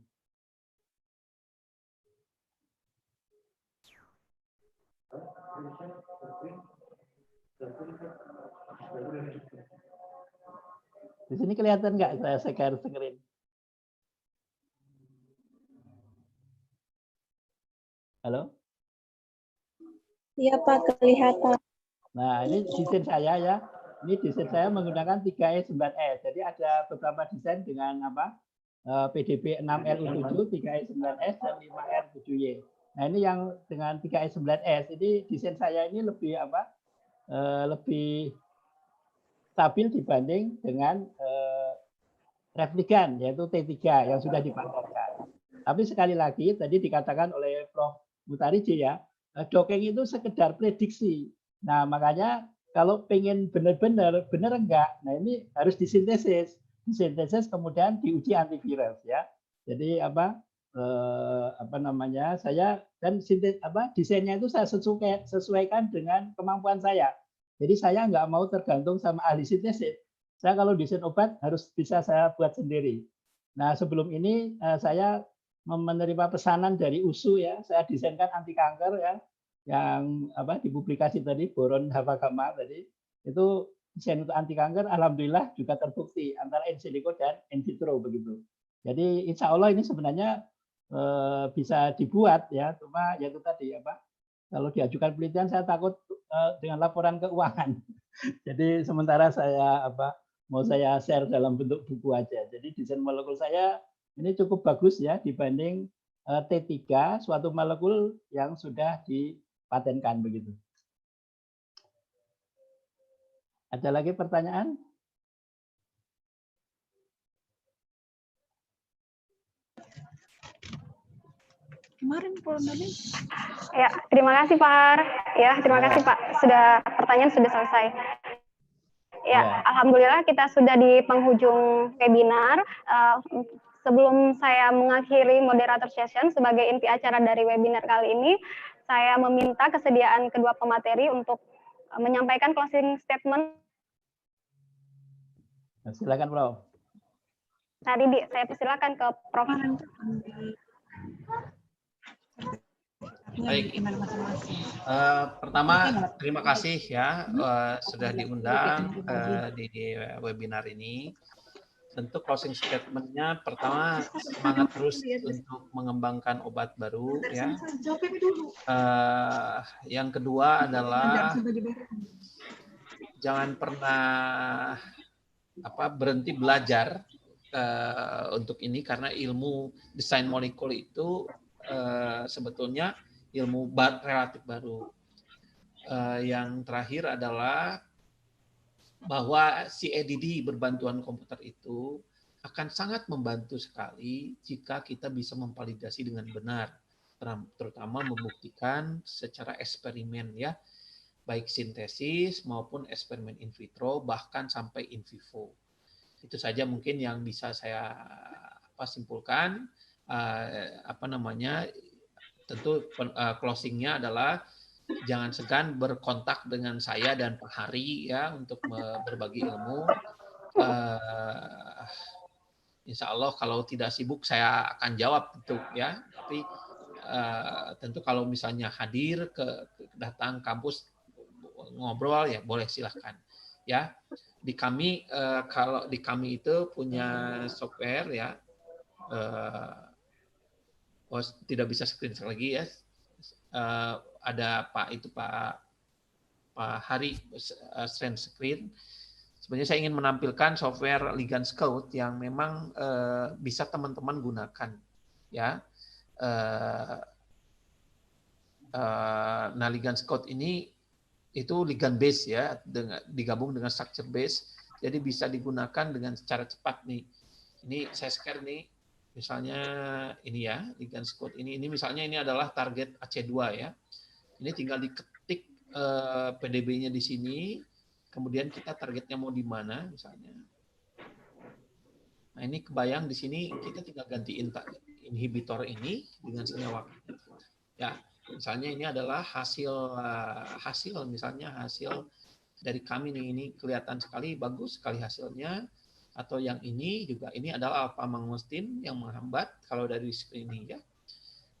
sini kelihatan nggak saya share screen? Halo? Iya Pak, kelihatan. Nah, ini desain saya ya. Ini desain saya menggunakan 3E9S. Jadi ada beberapa desain dengan PDB 6Lu7, 3E9S, dan 5R7Y. Nah, ini yang dengan 3E9S. Ini desain saya ini lebih lebih stabil dibanding dengan replikan, yaitu T3 yang sudah dipatenkan. Tapi sekali lagi, tadi dikatakan oleh Prof. Muhtaridi ya, dokeng itu sekedar prediksi. Nah, makanya kalau pengen benar enggak, nah ini harus disintesis kemudian diuji antivirus ya. Jadi saya dan desainnya itu saya sesuaikan dengan kemampuan saya. Jadi saya nggak mau tergantung sama ahli sintesis. Saya kalau desain obat harus bisa saya buat sendiri. Nah, sebelum ini saya menerima pesanan dari USU ya, saya desainkan anti kanker ya, yang dipublikasi tadi boron hafagama tadi. itu desain untuk anti kanker alhamdulillah juga terbukti antara in silico dan in vitro begitu. Jadi insya Allah ini sebenarnya bisa dibuat ya, cuma ya itu tadi apa, kalau diajukan penelitian saya takut dengan laporan keuangan. Jadi sementara saya mau saya share dalam bentuk buku aja. Jadi desain molekul saya ini cukup bagus ya dibanding T3, suatu molekul yang sudah dipatenkan begitu. Ada lagi pertanyaan? Kemarin Ya, terima kasih Pak. Ya, terima kasih Pak. Pertanyaan sudah selesai. Ya, alhamdulillah kita sudah di penghujung webinar. Sebelum saya mengakhiri moderator session sebagai inti acara dari webinar kali ini, saya meminta kesediaan kedua pemateri untuk menyampaikan closing statement. Silakan Prof. Tadi saya persilakan ke Prof. Baik. Pertama terima kasih ya sudah diundang di webinar ini. Tentu closing statement-nya pertama semangat terus untuk mengembangkan obat baru ya. Yang kedua adalah jangan pernah berhenti belajar untuk ini karena ilmu desain molekul itu sebetulnya ilmu relatif baru. Yang terakhir adalah bahwa si EDD berbantuan komputer itu akan sangat membantu sekali jika kita bisa memvalidasi dengan benar, terutama membuktikan secara eksperimen ya, baik sintesis maupun eksperimen in vitro bahkan sampai in vivo. Itu saja mungkin yang bisa saya simpulkan. Tentu closingnya adalah jangan segan berkontak dengan saya dan Pak Hari ya untuk berbagi ilmu. Insya Allah kalau tidak sibuk saya akan jawab tentu ya. Tapi tentu kalau misalnya hadir datang kampus ngobrol ya boleh silahkan ya. Di kami kalau di kami itu punya software ya. Tidak bisa screen lagi ya. Ada Pak Hari screen. Sebenarnya saya ingin menampilkan software Ligand Scout yang memang bisa teman-teman gunakan ya. Nah, Ligand Scout ini itu ligand base ya, digabung dengan structure base, jadi bisa digunakan dengan secara cepat nih. Ini saya share nih, misalnya ini ya, Ligand Scout ini misalnya ini adalah target AC2 ya. Ini tinggal diketik PDB-nya di sini, kemudian kita targetnya mau di mana misalnya. Nah, ini kebayang di sini kita tinggal gantiin inhibitor ini dengan senyawa. Ya, misalnya ini adalah hasil misalnya hasil dari kami nih, ini kelihatan sekali bagus sekali hasilnya. Atau yang ini juga ini adalah alpha mangostin yang menghambat kalau dari screen ini ya.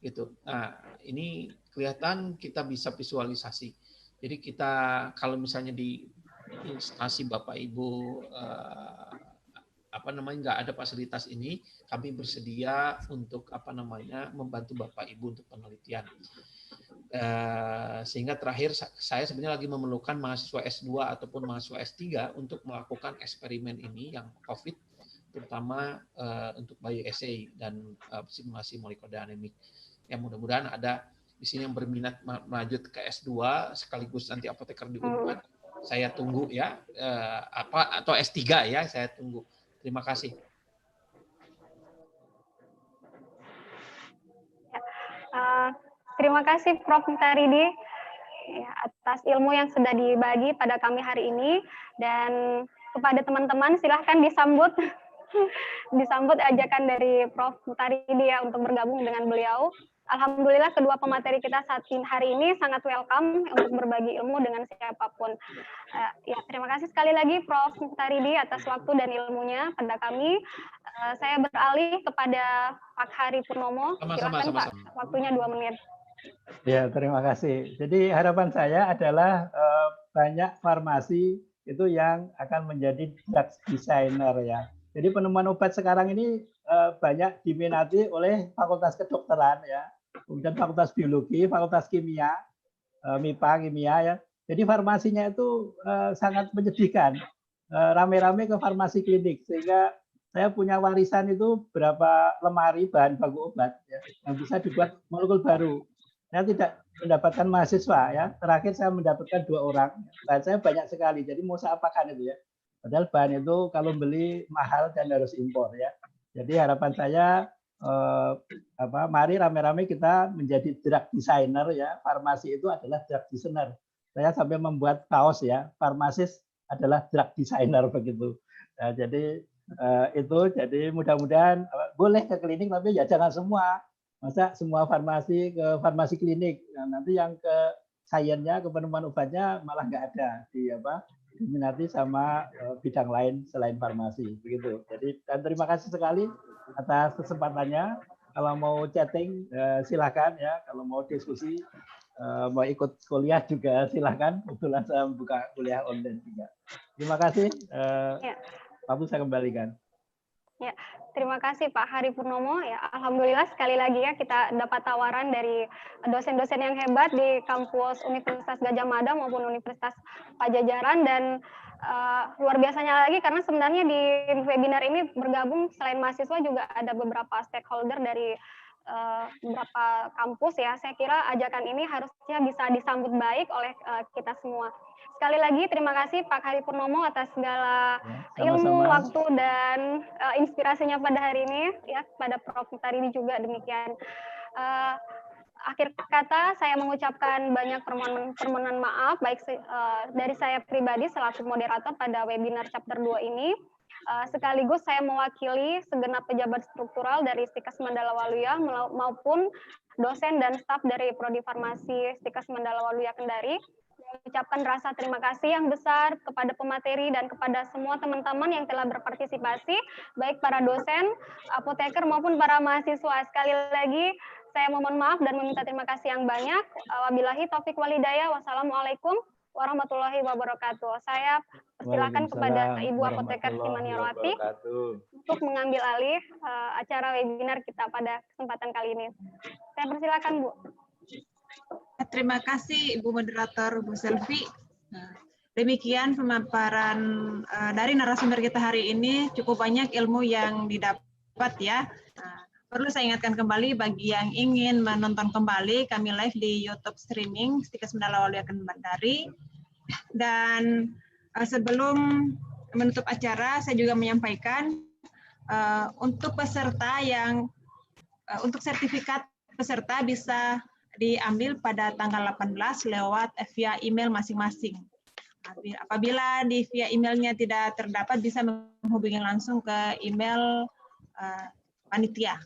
Gitu. Nah, ini kelihatan kita bisa visualisasi. Jadi kita kalau misalnya di instansi Bapak Ibu nggak ada fasilitas ini, kami bersedia untuk membantu Bapak Ibu untuk penelitian. Sehingga terakhir saya sebenarnya lagi memerlukan mahasiswa S2 ataupun mahasiswa S3 untuk melakukan eksperimen ini yang COVID, terutama untuk bioassay dan simulasi molekodinamik. Yang mudah-mudahan ada di sini yang berminat melanjut ke S2 sekaligus nanti apoteker di Unpad. Saya tunggu ya, atau S3 ya, saya tunggu. Terima kasih. Terima kasih Prof. Muhtaridi atas ilmu yang sudah dibagi pada kami hari ini, dan kepada teman-teman silahkan disambut ajakan dari Prof. Muhtaridi ya untuk bergabung dengan beliau. Alhamdulillah kedua pemateri kita saat hari ini sangat welcome untuk berbagi ilmu dengan siapapun. Terima kasih sekali lagi Prof. Muhtaridi atas waktu dan ilmunya pada kami. Saya beralih kepada Pak Hari Purnomo. Silakan Pak, waktunya 2 menit. Ya, terima kasih. Jadi harapan saya adalah banyak farmasi itu yang akan menjadi drug designer ya. Jadi penemuan obat sekarang ini banyak diminati oleh fakultas kedokteran ya, kemudian fakultas biologi, fakultas kimia, MIPA, kimia ya. Jadi farmasinya itu sangat menyedihkan, rame-rame ke farmasi klinik, sehingga saya punya warisan itu berapa lemari bahan baku obat ya, yang bisa dibuat molekul baru. Saya tidak mendapatkan mahasiswa ya. Terakhir saya mendapatkan 2 orang. Bahan saya banyak sekali. Jadi mau saya apakan itu ya. Padahal bahan itu kalau beli mahal dan harus impor ya. Jadi harapan saya mari rame-rame kita menjadi drug designer ya. Farmasi itu adalah drug designer. Saya sampai membuat kaos ya. Farmasis adalah drug designer begitu. Nah, jadi itu jadi mudah-mudahan boleh ke klinik tapi ya jangan semua. Masa semua farmasi ke farmasi klinik, nah, nanti yang ke sainsnya, ke penemuan obatnya malah nggak ada diminati sama bidang lain selain farmasi, begitu. Jadi dan terima kasih sekali atas kesempatannya. Kalau mau chatting silakan ya, kalau mau diskusi, mau ikut kuliah juga silakan. Kebetulan saya buka kuliah online juga. Terima kasih. Pak saya kembalikan. Ya, terima kasih Pak Hari Purnomo. Ya, alhamdulillah sekali lagi ya kita dapat tawaran dari dosen-dosen yang hebat di kampus Universitas Gadjah Mada maupun Universitas Pajajaran, dan luar biasanya lagi karena sebenarnya di webinar ini bergabung selain mahasiswa juga ada beberapa stakeholder dari beberapa kampus ya. Saya kira ajakan ini harusnya bisa disambut baik oleh kita semua. Sekali lagi terima kasih Pak Hari Purnomo atas segala ilmu, waktu, dan inspirasinya pada hari ini. Ya, pada Prof. Mutarini juga demikian. Akhir kata saya mengucapkan banyak permohonan maaf baik dari saya pribadi selaku moderator pada webinar chapter 2 ini. Sekaligus saya mewakili segenap pejabat struktural dari Stikas Mandala Waluya maupun dosen dan staf dari Prodi Farmasi Stikas Mandala Waluya Kendari. Mengucapkan rasa terima kasih yang besar kepada pemateri dan kepada semua teman-teman yang telah berpartisipasi, baik para dosen, apoteker maupun para mahasiswa. Sekali lagi saya mohon maaf dan meminta terima kasih yang banyak. Wabillahi taufik walhidayah. Wassalamualaikum warahmatullahi wabarakatuh. Saya persilakan kepada Ibu Apoteker Kimaniarwati untuk mengambil alih acara webinar kita pada kesempatan kali ini. Saya persilakan, Bu. Terima kasih Ibu Moderator, Bu Selvi. Demikian pemaparan dari narasumber kita hari ini. Cukup banyak ilmu yang didapat ya. Perlu saya ingatkan kembali bagi yang ingin menonton kembali, kami live di YouTube streaming Stikas Mandala Waluya Kendari. Dan sebelum menutup acara, saya juga menyampaikan untuk peserta yang untuk sertifikat peserta bisa diambil pada tanggal 18 lewat via email masing-masing. Apabila via emailnya tidak terdapat, bisa menghubungi langsung ke email panitia.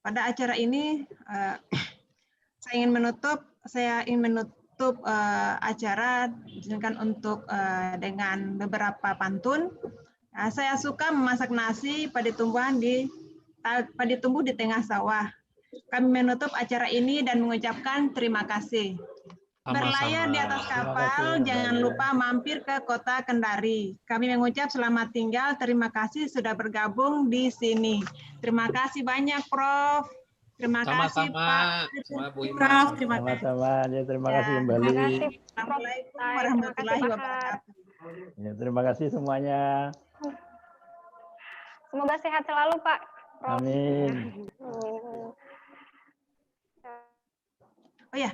Pada acara ini saya ingin menutup acara dengan beberapa pantun. Saya suka memasak nasi padi tumbuh di tengah sawah. Kami menutup acara ini dan mengucapkan terima kasih. Berlayar di atas kapal, jangan lupa mampir ke kota Kendari. Kami mengucap selamat tinggal, terima kasih sudah bergabung di sini. Terima kasih banyak, Prof. Terima kasih, Pak. Prof, terima kasih. Sama-sama, ya, terima kasih kembali. Terima kasih, Prof. Assalamualaikum warahmatullahi wabarakatuh. Ya, terima kasih semuanya. Semoga sehat selalu, Pak. Prof. Amin. Oh ya,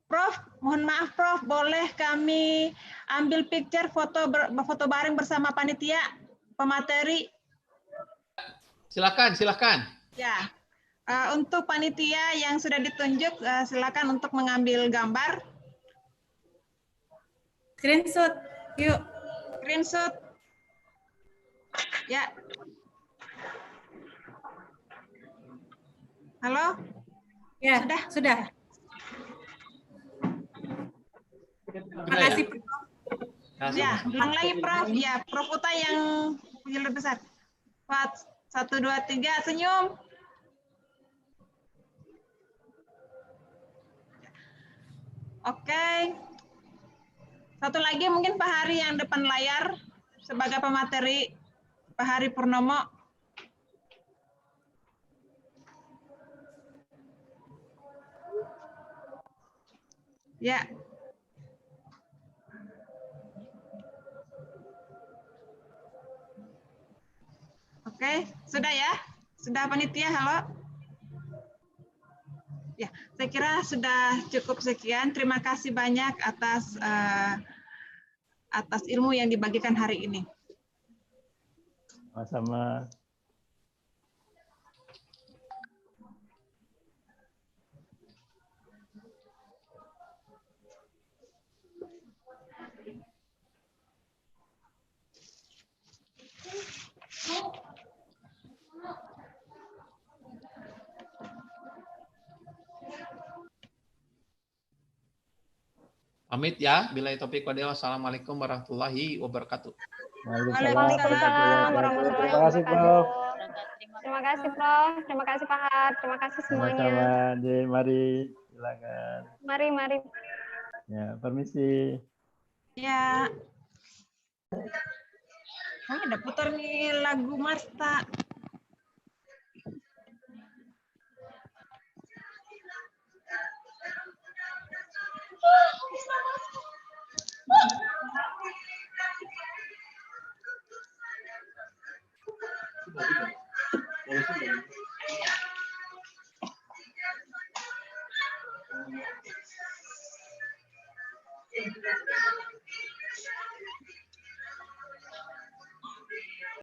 Prof, mohon maaf Prof, boleh kami ambil picture foto bareng bersama panitia pemateri? Silakan, silakan. Ya, untuk panitia yang sudah ditunjuk, silakan untuk mengambil gambar. Screenshot, yuk. Screenshot. Ya. Halo? Ya, sudah. Terima kasih, Prof. Ya, ulang lagi Prof. Ya, Prof Uta yang lebih besar. 1, 2, 3, senyum. Oke. Satu lagi mungkin Pak Hari yang depan layar sebagai pemateri, Pak Hari Purnomo. Ya. Oke, sudah ya? Sudah panitia, halo? Ya, saya kira sudah cukup sekian. Terima kasih banyak atas atas ilmu yang dibagikan hari ini. Sama-sama. Pamit ya. Bila topik wadil. Wassalamualaikum warahmatullahi wabarakatuh. Waalaikumsalam warahmatullahi Terima kasih, Prof. wabarakatuh. Terima kasih, Prof. Terima kasih, Pak Har. Terima kasih semuanya. Sama-sama. Mari, silakan. Mari, mari. Ya, permisi. Ya. Oh, ada putar nih lagu Marta.